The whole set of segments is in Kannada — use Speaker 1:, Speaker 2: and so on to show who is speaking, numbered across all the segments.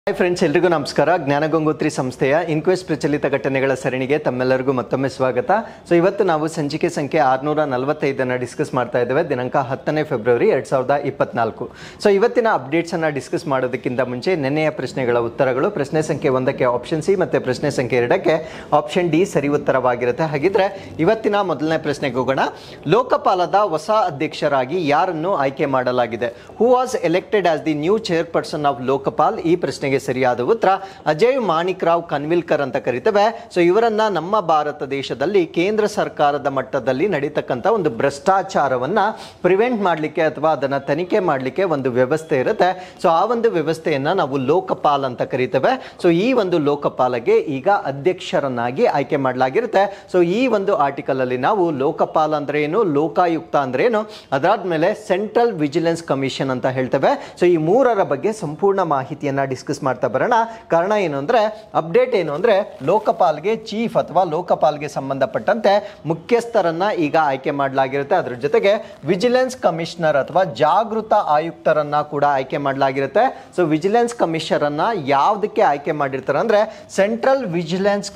Speaker 1: ಹಾಯ್ ಫ್ರೆಂಡ್ಸ್, ಎಲ್ರಿಗೂ ನಮಸ್ಕಾರ. ಜ್ಞಾನಗಂಗೋತ್ರಿ ಸಂಸ್ಥೆಯ ಇನ್ಕ್ವೆಸ್ಟ್ ಪ್ರಚಲಿತ ಘಟನೆಗಳ ಸರಣಿಗೆ ತಮ್ಮೆಲ್ಲರಿಗೂ ಮತ್ತೊಮ್ಮೆ ಸ್ವಾಗತ. ಸೊ ಇವತ್ತು ನಾವು ಸಂಚಿಕೆ ಸಂಖ್ಯೆ 645 ಡಿಸ್ಕಸ್ ಮಾಡ್ತಾ ಇದ್ದೇವೆ. ದಿನಾಂಕ 10 ಫೆಬ್ರವರಿ 2024. ಸೊ ಇವತ್ತಿನ ಅಪ್ಡೇಟ್ಸ್ ಅನ್ನ ಡಿಸ್ಕಸ್ ಮಾಡೋದಕ್ಕಿಂತ ಮುಂಚೆ ನಿನ್ನೆಯ ಪ್ರಶ್ನೆಗಳ ಉತ್ತರಗಳು, ಪ್ರಶ್ನೆ ಸಂಖ್ಯೆ 1ಕ್ಕೆ ಆಪ್ಷನ್ ಸಿ ಮತ್ತು ಪ್ರಶ್ನೆ ಸಂಖ್ಯೆ 2ಕ್ಕೆ ಆಪ್ಷನ್ ಡಿ ಸರಿ ಉತ್ತರವಾಗಿರುತ್ತೆ. ಹಾಗಿದ್ರೆ ಇವತ್ತಿನ ಮೊದಲನೇ ಪ್ರಶ್ನೆಗೆ ಹೋಗೋಣ. ಲೋಕಪಾಲದ ಹೊಸ ಅಧ್ಯಕ್ಷರಾಗಿ ಯಾರನ್ನು ಆಯ್ಕೆ ಮಾಡಲಾಗಿದೆ? Who was elected as the new chairperson of Lokpal? ಈ ಪ್ರಶ್ನೆಗೆ ಸರಿಯಾದ ಉತ್ತರ ಅಜಯ್ ಮಾಣಿಕ್ರಾವ್ ಕನ್ವಿಲ್ಕರ್ ಅಂತ ಕರೀತೇವೆ. ಸೊ ಇವರನ್ನ ನಮ್ಮ ಭಾರತ ದೇಶದಲ್ಲಿ ಕೇಂದ್ರ ಸರ್ಕಾರದ ಮಟ್ಟದಲ್ಲಿ ನಡೀತಕ್ಕಂಥ ಒಂದು ಭ್ರಷ್ಟಾಚಾರವನ್ನ ಪ್ರಿವೆಂಟ್ ಮಾಡಲಿಕ್ಕೆ ಅಥವಾ ಅದನ್ನ ತನಿಖೆ ಮಾಡಲಿಕ್ಕೆ ಒಂದು ವ್ಯವಸ್ಥೆ ಇರುತ್ತೆ. ಸೊ ಆ ಒಂದು ವ್ಯವಸ್ಥೆಯನ್ನ ನಾವು ಲೋಕಪಾಲ್ ಅಂತ ಕರೀತೇವೆ. ಸೊ ಈ ಒಂದು ಲೋಕಪಾಲಗೆ ಈಗ ಅಧ್ಯಕ್ಷರನ್ನಾಗಿ ಆಯ್ಕೆ ಮಾಡಲಾಗಿರುತ್ತೆ. ಸೊ ಈ ಒಂದು ಆರ್ಟಿಕಲ್ ಅಲ್ಲಿ ನಾವು ಲೋಕಪಾಲ್ ಅಂದ್ರೆ ಏನು, ಲೋಕಾಯುಕ್ತ ಅಂದ್ರೆ ಏನು, ಅದಾದ್ಮೇಲೆ ಸೆಂಟ್ರಲ್ ವಿಜಿಲೆನ್ಸ್ ಕಮಿಷನ್ ಅಂತ ಹೇಳ್ತೇವೆ. ಸೊ ಈ ಮೂರರ ಬಗ್ಗೆ ಸಂಪೂರ್ಣ ಮಾಹಿತಿಯನ್ನ ಡಿಸ್ಕಸ್ ಮಾಡ್ತಾ ಬರೋಣ. ಕಾರಣ ಏನು ಅಂದ್ರೆ, ಅಪ್ಡೇಟ್ ಏನು ಅಂದ್ರೆ, ಲೋಕಪಾಲ್ಗೆ ಚೀಫ್ ಅಥವಾ ಲೋಕಪಾಲ್ಗೆ ಸಂಬಂಧಪಟ್ಟಂತೆ ಮುಖ್ಯಸ್ಥರನ್ನ ಈಗ ಆಯ್ಕೆ ಮಾಡಲಾಗಿರುತ್ತೆ. ಅದ್ರ ಜೊತೆಗೆ ವಿಜಿಲೆನ್ಸ್ ಕಮಿಷನರ್ ಅಥವಾ ಜಾಗೃತ ಆಯುಕ್ತರನ್ನ ಕೂಡ ಆಯ್ಕೆ ಮಾಡಲಾಗಿರುತ್ತೆ. ಸೊ ವಿಜಿಲೆನ್ಸ್ ಕಮಿಷನರ್ ಅನ್ನ ಯಾವ್ದಕ್ಕೆ ಆಯ್ಕೆ ಮಾಡಿರ್ತಾರೆ ಅಂದ್ರೆ, ಸೆಂಟ್ರಲ್ ವಿಜಿಲೆನ್ಸ್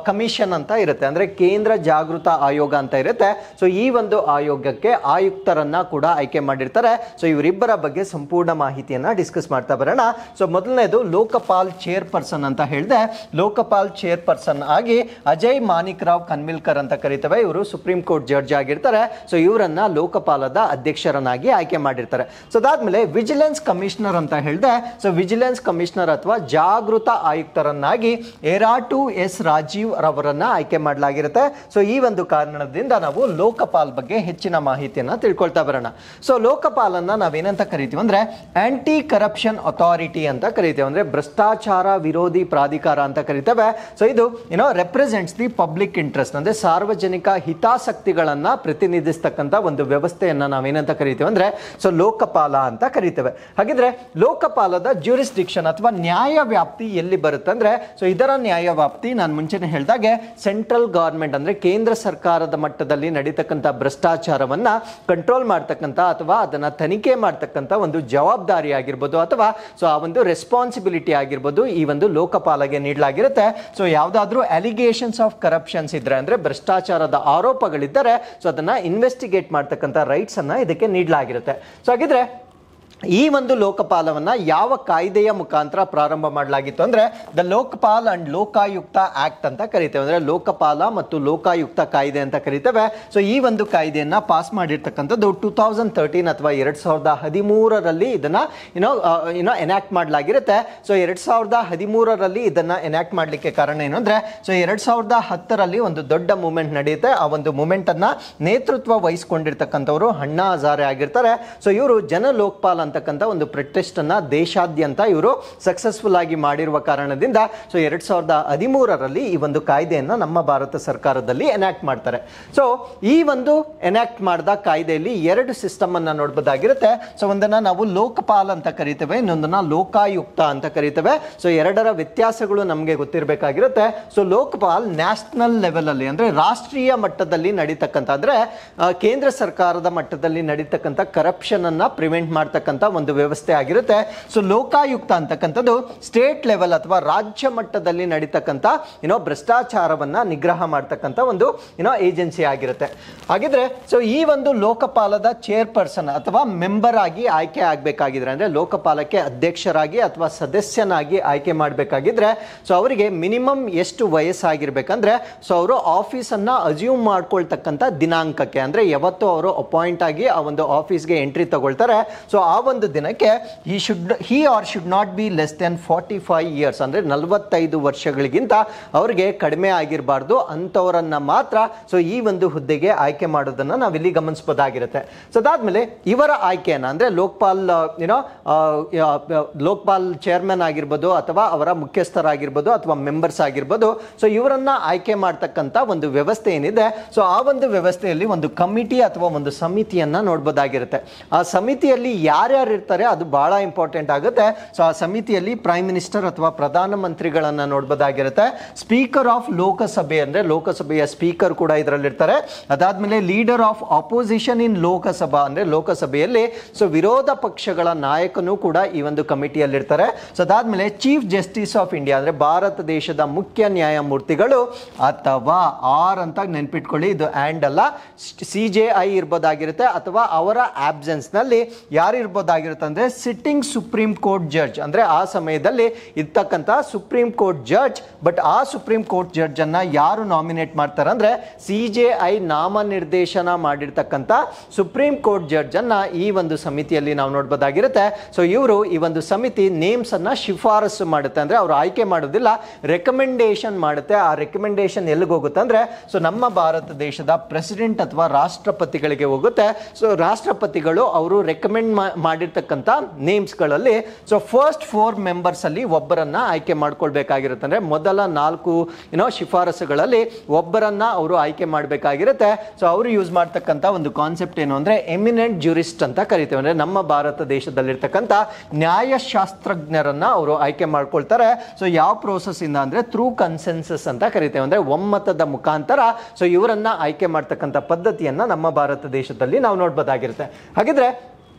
Speaker 1: ಕಮಿಷನ್ ಅಂತ ಇರುತ್ತೆ, ಅಂದ್ರೆ ಕೇಂದ್ರ ಜಾಗೃತ ಆಯೋಗ ಅಂತ ಇರುತ್ತೆ. ಸೊ ಈ ಒಂದು ಆಯೋಗಕ್ಕೆ ಆಯುಕ್ತರನ್ನ ಕೂಡ ಆಯ್ಕೆ ಮಾಡಿರ್ತಾರೆ. ಸೊ ಇವರಿಬ್ಬರ ಬಗ್ಗೆ ಸಂಪೂರ್ಣ ಮಾಹಿತಿಯನ್ನ ಡಿಸ್ಕಸ್ ಮಾಡ್ತಾ ಬರೋಣ. ಸೊ ಮೊದಲನೇದು ಲೋಕಪಾಲ್ ಚೇರ್ಪರ್ಸನ್ ಅಂತ ಹೇಳಿದೆ. ಲೋಕಪಾಲ್ ಚೇರ್ಪರ್ಸನ್ ಆಗಿ ಅಜಯ್ ಮಾಣಿಕ್ರಾವ್ ಕನ್ವಿಲ್ಕರ್ ಅಂತ ಕರೀತೇವೆ. ಇವರು ಸುಪ್ರೀಂ ಕೋರ್ಟ್ ಜಡ್ಜ್ ಆಗಿರ್ತಾರೆ. ಸೊ ಇವರನ್ನ ಲೋಕಪಾಲದ ಅಧ್ಯಕ್ಷರನ್ನಾಗಿ ಆಯ್ಕೆ ಮಾಡಿರ್ತಾರೆ. ಸೊ ಅದಾದ್ಮೇಲೆ ವಿಜಿಲೆನ್ಸ್ ಕಮಿಷನರ್ ಅಂತ ಹೇಳಿದೆ. ಸೊ ವಿಜಿಲೆನ್ಸ್ ಕಮಿಷನರ್ ಅಥವಾ ಜಾಗೃತ ಆಯುಕ್ತರನ್ನಾಗಿ ಎರಾಟು ಎಸ್ ರಾಜೀವ್ ರವರನ್ನ ಆಯ್ಕೆ ಮಾಡಲಾಗಿರುತ್ತೆ. ಸೊ ಈ ಒಂದು ಕಾರಣದಿಂದ ನಾವು ಲೋಕಪಾಲ್ ಬಗ್ಗೆ ಹೆಚ್ಚಿನ ಮಾಹಿತಿಯನ್ನ ತಿಳ್ಕೊಳ್ತಾ ಬರೋಣ. ಸೊ ಲೋಕಪಾಲ್ ಅನ್ನ ನಾವೇನಂತ ಕರಿತೀವಿ ಅಂದ್ರೆ, ಆಂಟಿ ಕರಪ್ಷನ್ ಅಥಾರಿಟಿ ಅಂತ ಕರಿತೇವೆ, ಅಂದ್ರೆ ಭ್ರಷ್ಟಾಚಾರ ವಿರೋಧಿ ಪ್ರಾಧಿಕಾರ ಅಂತ ಕರಿತೇವೆ. ಸೊ ಇದು ರೆಪ್ರೆಸೆಂಟ್ಸ್ ದಿ ಪಬ್ಲಿಕ್ ಇಂಟ್ರೆಸ್ಟ್, ಅಂದ್ರೆ ಸಾರ್ವಜನಿಕ ಹಿತಾಸಕ್ತಿಗಳನ್ನ ಪ್ರತಿನಿಧಿಸ್ತಕ್ಕಂಥ ಒಂದು ವ್ಯವಸ್ಥೆಯನ್ನ ನಾವೇನಂತ ಕರಿತೇವೆ ಅಂದ್ರೆ, ಸೊ ಲೋಕಪಾಲ ಅಂತ ಕರಿತೇವೆ. ಹಾಗಿದ್ರೆ ಲೋಕಪಾಲದ ಜ್ಯೂರಿಸ್ಡಿಕ್ಷನ್ ಅಥವಾ ನ್ಯಾಯ ವ್ಯಾಪ್ತಿ ಎಲ್ಲಿ ಬರುತ್ತೆ ಅಂದ್ರೆ, ಸೊ ಇದರ ನ್ಯಾಯ ವ್ಯಾಪ್ತಿ ನಾನು ಮುಂಚೆನೆ ಹೇಳಿದಾಗೆ ಸೆಂಟ್ರಲ್ ಗವರ್ಮೆಂಟ್ ಅಂದ್ರೆ ಕೇಂದ್ರ ಸರ್ಕಾರದ ಮಟ್ಟದಲ್ಲಿ ನಡೀತಕ್ಕಂಥ ಭ್ರಷ್ಟಾಚಾರವನ್ನ ಕಂಟ್ರೋಲ್ ಮಾಡ್ತಕ್ಕಂಥ ಅಥವಾ ಅದನ್ನ ತನಿಖೆ ಮಾಡ್ತಕ್ಕಂಥ ಒಂದು ಜವಾಬ್ದಾರಿ ಆಗಿರ್ಬೋದು ಅಥವಾ ಸೊ ಆ ಒಂದು ರೆಸ್ಪಾನ್ಸಿಬಿಲಿಟಿ ಆಗಿರ್ಬೋದು ಈ ಒಂದು ಲೋಕಪಾಲಗೆ ನೀಡಲಾಗಿರುತ್ತೆ. ಸೊ ಯಾವ್ದಾದ್ರೂ ಅಲಿಗೇಷನ್ಸ್ ಆಫ್ ಕರಪ್ಷನ್ಸ್ ಇದ್ರೆ ಅಂದ್ರೆ ಭ್ರಷ್ಟಾಚಾರದ ಆರೋಪಗಳಿದ್ದರೆ ಸೊ ಅದನ್ನ ಇನ್ವೆಸ್ಟಿಗೇಟ್ ಮಾಡ್ತಕ್ಕಂಥ ರೈಟ್ಸ್ ಅನ್ನ ಇದಕ್ಕೆ ನೀಡಲಾಗಿರುತ್ತೆ. ಸೊ ಹಾಗಿದ್ರೆ ಈ ಒಂದು ಲೋಕಪಾಲವನ್ನ ಯಾವ ಕಾಯ್ದೆಯ ಮುಖಾಂತರ ಪ್ರಾರಂಭ ಮಾಡಲಾಗಿತ್ತು ಅಂದ್ರೆ, the Lokpal and Lokayukta act ಅಂತ ಕರಿತೇವೆ, ಅಂದ್ರೆ ಲೋಕಪಾಲ ಮತ್ತು ಲೋಕಾಯುಕ್ತ ಕಾಯ್ದೆ ಅಂತ ಕರಿತೇವೆ. ಸೊ ಈ ಒಂದು ಕಾಯ್ದೆಯನ್ನ ಪಾಸ್ ಮಾಡಿರ್ತಕ್ಕಂಥದ್ದು 2013 ಅಥವಾ 2013ರಲ್ಲಿ ಇದನ್ನ ಎನಾಕ್ಟ್ ಮಾಡಲಾಗಿರುತ್ತೆ. ಸೊ 2013ರಲ್ಲಿ ಇದನ್ನ ಎನಾಕ್ಟ್ ಮಾಡ್ಲಿಕ್ಕೆ ಕಾರಣ ಏನು ಅಂದ್ರೆ, ಸೊ 2010ರಲ್ಲಿ ಒಂದು ದೊಡ್ಡ ಮೂವ್ಮೆಂಟ್ ನಡೆಯುತ್ತೆ. ಆ ಒಂದು ಮೂವ್ಮೆಂಟ್ ಅನ್ನ ನೇತೃತ್ವ ವಹಿಸಿಕೊಂಡಿರ್ತಕ್ಕಂಥವರು ಅಣ್ಣಾ ಹಜಾರೆ ಆಗಿರ್ತಾರೆ. ಸೊ ಇವರು ಜನ ಲೋಕಪಾಲ್ ಅಂತಕ್ಕಂಥ ಒಂದು ಪ್ರೊಟೆಸ್ಟ್ ಅನ್ನ ದೇಶಾದ್ಯಂತ ಇವರು ಸಕ್ಸಸ್ಫುಲ್ ಆಗಿ ಮಾಡಿರುವ ಕಾರಣದಿಂದ ಸೊ 2013ರಲ್ಲಿ ಈ ಒಂದು ಕಾಯ್ದೆಯನ್ನ ನಮ್ಮ ಭಾರತ ಸರ್ಕಾರದಲ್ಲಿ ಎನಾಕ್ಟ್ ಮಾಡ್ತಾರೆ. ಸೊ ಈ ಒಂದು ಎನಾಕ್ಟ್ ಮಾಡಿದ ಕಾಯ್ದೆಯಲ್ಲಿ ಎರಡು ಸಿಸ್ಟಮ್ ಅನ್ನ ನೋಡಬಹುದಾಗಿರುತ್ತೆ. ಸೊ ಒಂದನ್ನ ನಾವು ಲೋಕಪಾಲ್ ಅಂತ ಕರಿತೇವೆ, ಇನ್ನೊಂದನ್ನ ಲೋಕಾಯುಕ್ತ ಅಂತ ಕರಿತೇವೆ. ಸೊ ಎರಡರ ವ್ಯತ್ಯಾಸಗಳು ನಮಗೆ ಗೊತ್ತಿರಬೇಕಾಗಿರುತ್ತೆ. ಸೊ ಲೋಕಪಾಲ್ ನ್ಯಾಷನಲ್ ಲೆವೆಲ್ ಅಲ್ಲಿ ಅಂದ್ರೆ ರಾಷ್ಟ್ರೀಯ ಮಟ್ಟದಲ್ಲಿ ನಡೀತಕ್ಕಂಥ ಅಂದ್ರೆ ಕೇಂದ್ರ ಸರ್ಕಾರದ ಮಟ್ಟದಲ್ಲಿ ನಡೀತಕ್ಕಂಥ ಕರಪ್ಷನ್ ಅನ್ನ ಪ್ರಿವೆಂಟ್ ಮಾಡ್ತಕ್ಕಂಥ ಒಂದು ವ್ಯವಸ್ಥೆ ಆಗಿರುತ್ತೆ. ಸೊ ಲೋಕಾಯುಕ್ತ ಅಂತಕ್ಕಂಥದ್ದು ಸ್ಟೇಟ್ ಲೆವೆಲ್ ಅಥವಾ ರಾಜ್ಯ ಮಟ್ಟದಲ್ಲಿ ನಡೀತಕ್ಕಂಥ ಭ್ರಷ್ಟಾಚಾರವನ್ನ ನಿಗ್ರಹ ಮಾಡ್ತಕ್ಕಂಥ ಒಂದು ಏಜೆನ್ಸಿ ಆಗಿರುತ್ತೆ. ಹಾಗಿದ್ರೆ ಸೊ ಈ ಒಂದು ಲೋಕಪಾಲದ ಚೇರ್ಪರ್ಸನ್ ಅಥವಾ ಮೆಂಬರ್ ಆಗಿ ಆಯ್ಕೆ ಆಗ್ಬೇಕಾಗಿದ್ರೆ ಅಂದ್ರೆ ಲೋಕಪಾಲಕ್ಕೆ ಅಧ್ಯಕ್ಷರಾಗಿ ಅಥವಾ ಸದಸ್ಯನಾಗಿ ಆಯ್ಕೆ ಮಾಡಬೇಕಾಗಿದ್ರೆ ಸೊ ಅವರಿಗೆ ಮಿನಿಮಮ್ ಎಷ್ಟು ವಯಸ್ಸಾಗಿರ್ಬೇಕಂದ್ರೆ, ಸೊ ಅವರು ಆಫೀಸ್ ಅನ್ನ ಅಸ್ಯೂಮ್ ಮಾಡ್ಕೊಳ್ತಕ್ಕಂಥ ದಿನಾಂಕಕ್ಕೆ ಅಂದ್ರೆ ಯಾವತ್ತು ಅವರು ಅಪಾಯಿಂಟ್ ಆಗಿ ಆ ಒಂದು ಆಫೀಸ್ಗೆ ಎಂಟ್ರಿ ತಗೊಳ್ತಾರೆ ಸೊ ಆ ಒಂದು ದಿನಕ್ಕೆ he or should not be less than 45 years, ಅಂದ್ರೆ 45 ವರ್ಷಗಳಿಗಿಂತ ಅವರಿಗೆ ಕಡಿಮೆ ಆಗಿರಬಾರ್ದು. ಅಂತವರನ್ನ ಮಾತ್ರ ಸೊ ಈ ಒಂದು ಹುದ್ದೆಗೆ ಆಯ್ಕೆ ಮಾಡೋದನ್ನ ನಾವಿಲ್ಲಿ ಗಮನಿಸಬಹುದಾಗಿರುತ್ತೆ. ಸೊ ಅದಾದ್ಮೇಲೆ ಇವರ ಆಯ್ಕೆಯನ್ನ ಅಂದ್ರೆ ಲೋಕಪಾಲ್ ಚೇರ್ಮನ್ ಆಗಿರ್ಬೋದು ಅಥವಾ ಅವರ ಮುಖ್ಯಸ್ಥರಾಗಿರ್ಬೋದು ಅಥವಾ ಮೆಂಬರ್ಸ್ ಆಗಿರ್ಬೋದು, ಸೊ ಇವರನ್ನ ಆಯ್ಕೆ ಮಾಡ್ತಕ್ಕಂಥ ಒಂದು ವ್ಯವಸ್ಥೆ ಏನಿದೆ ಸೊ ಆ ಒಂದು ವ್ಯವಸ್ಥೆಯಲ್ಲಿ ಒಂದು ಕಮಿಟಿ ಅಥವಾ ಒಂದು ಸಮಿತಿಯನ್ನ ನೋಡಬಹುದಾಗಿರುತ್ತೆ. ಆ ಸಮಿತಿಯಲ್ಲಿ ಯಾರ್ಯಾರು ಯಾರ್ಯಾರು ಇರ್ತಾರೆ ಅದು ಬಹಳ ಇಂಪಾರ್ಟೆಂಟ್ ಆಗುತ್ತೆ. ಸೊ ಆ ಸಮಿತಿಯಲ್ಲಿ ಪ್ರೈಮ್ ಮಿನಿಸ್ಟರ್ ಅಥವಾ ಪ್ರಧಾನಮಂತ್ರಿಗಳನ್ನ ನೋಡಬಹುದಾಗಿರುತ್ತೆ. ಸ್ಪೀಕರ್ ಆಫ್ ಲೋಕಸಭೆ ಅಂದ್ರೆ ಲೋಕಸಭೆಯ ಸ್ಪೀಕರ್ ಕೂಡ ಇದರಲ್ಲಿ ಇರ್ತಾರೆ. ಅದಾದ್ಮೇಲೆ ಲೀಡರ್ ಆಫ್ ಅಪೋಸಿಷನ್ ಇನ್ ಲೋಕಸಭಾ ಅಂದ್ರೆ ಲೋಕಸಭೆಯಲ್ಲಿ ಸೊ ವಿರೋಧ ಪಕ್ಷಗಳ ನಾಯಕನು ಕೂಡ ಈ ಒಂದು ಕಮಿಟಿಯಲ್ಲಿ ಇರ್ತಾರೆ. ಸೊ ಅದಾದ್ಮೇಲೆ ಚೀಫ್ ಜಸ್ಟಿಸ್ ಆಫ್ ಇಂಡಿಯಾ ಅಂದ್ರೆ ಭಾರತ ದೇಶದ ಮುಖ್ಯ ನ್ಯಾಯಮೂರ್ತಿಗಳು ಅಥವಾ ಆರ್ ಅಂತ ನೆನ್ಪಿಟ್ಕೊಳ್ಳಿ, ಇದು ಆ್ಯಂಡ್ ಅಲ್ಲ, CJI ಇರ್ಬೋದಾಗಿರುತ್ತೆ ಅಥವಾ ಅವರ ಆಬ್ಸೆನ್ಸ್ ನಲ್ಲಿ ಯಾರು ಇರ್ಬೋದಾಗಿರುತ್ತೆ ಅಂದ್ರೆ ಸಿಟ್ಟಿಂಗ್ ಸುಪ್ರೀಂ ಕೋರ್ಟ್ ಜಡ್ಜ್ ಅಂದ್ರೆ ಆ ಸಮಯದಲ್ಲಿ ಇರ್ತಕ್ಕಂಥ ಸುಪ್ರೀಂ ಕೋರ್ಟ್ ಜಡ್ಜ್. ಬಟ್ ಆ ಸುಪ್ರೀಂ ಕೋರ್ಟ್ ಜಡ್ಜ್ ಅನ್ನ ಯಾರು ನಾಮಿನೇಟ್ ಮಾಡ್ತಾರೆ ಅಂದ್ರೆ CJI ನಾಮನಿರ್ದೇಶನ ಮಾಡಿರ್ತಕ್ಕಂಥ ಸುಪ್ರೀಂ ಕೋರ್ಟ್ ಜಡ್ಜ್ ಅನ್ನ ಈ ಒಂದು ಸಮಿತಿಯಲ್ಲಿ ನಾವು ನೋಡಬಹುದಾಗಿರುತ್ತೆ. ಸೊ ಇವರು ಈ ಒಂದು ಸಮಿತಿ ನೇಮ್ಸ್ ಅನ್ನ ಶಿಫಾರಸು ಮಾಡುತ್ತೆ ಅಂದ್ರೆ ಅವರು ಆಯ್ಕೆ ಮಾಡೋದಿಲ್ಲ, ರೆಕಮೆಂಡೇಶನ್ ಮಾಡುತ್ತೆ. ಆ ರೆಕಮೆಂಡೇಶನ್ ಎಲ್ಲಿಗೆ ಹೋಗುತ್ತೆ ಅಂದ್ರೆ ಸೊ ನಮ್ಮ ಭಾರತ ದೇಶದ ಪ್ರೆಸಿಡೆಂಟ್ ಅಥವಾ ರಾಷ್ಟ್ರಪತಿಗಳಿಗೆ ಹೋಗುತ್ತೆ. ಸೊ ರಾಷ್ಟ್ರಪತಿಗಳು ಅವರು ರೆಕಮೆಂಡ್ ಮಾಡಿರ್ತಕ್ಕಂಥ ನೇಮ್ಸ್ಗಳಲ್ಲಿ ಸೊ ಫಸ್ಟ್ 4 ಮೆಂಬರ್ಸ್ ಅಲ್ಲಿ ಒಬ್ಬರನ್ನ ಆಯ್ಕೆ ಮಾಡ್ಕೊಳ್ಬೇಕಾಗಿರುತ್ತೆ. ಅಂದ್ರೆ ಮೊದಲ 4 ಶಿಫಾರಸುಗಳಲ್ಲಿ ಒಬ್ಬರನ್ನ ಅವರು ಆಯ್ಕೆ ಮಾಡಬೇಕಾಗಿರುತ್ತೆ. ಸೊ ಅವರು ಯೂಸ್ ಮಾಡ್ತಕ್ಕಂಥ ಒಂದು ಕಾನ್ಸೆಪ್ಟ್ ಏನು ಅಂದ್ರೆ ಎಮಿನೆಂಟ್ ಜೂರಿಸ್ಟ್ ಅಂತ ಕರಿತೇವೆ. ಅಂದ್ರೆ ನಮ್ಮ ಭಾರತ ದೇಶದಲ್ಲಿರ್ತಕ್ಕಂಥ ನ್ಯಾಯಶಾಸ್ತ್ರಜ್ಞರನ್ನ ಅವರು ಆಯ್ಕೆ ಮಾಡ್ಕೊಳ್ತಾರೆ. ಸೊ ಯಾವ ಪ್ರೋಸೆಸ್ ಇಂದ ಅಂದ್ರೆ ಥ್ರೂ ಕನ್ಸೆನ್ಸಸ್ ಅಂತ ಕರಿತೇವೆ, ಅಂದ್ರೆ ಒಮ್ಮತದ ಮುಖಾಂತರ ಸೊ ಇವರನ್ನ ಆಯ್ಕೆ ಮಾಡ್ತಕ್ಕಂಥ ಪದ್ಧತಿಯನ್ನ ನಮ್ಮ ಭಾರತ ದೇಶದಲ್ಲಿ ನಾವು ನೋಡಬಹುದಾಗಿರುತ್ತೆ. ಹಾಗಿದ್ರೆ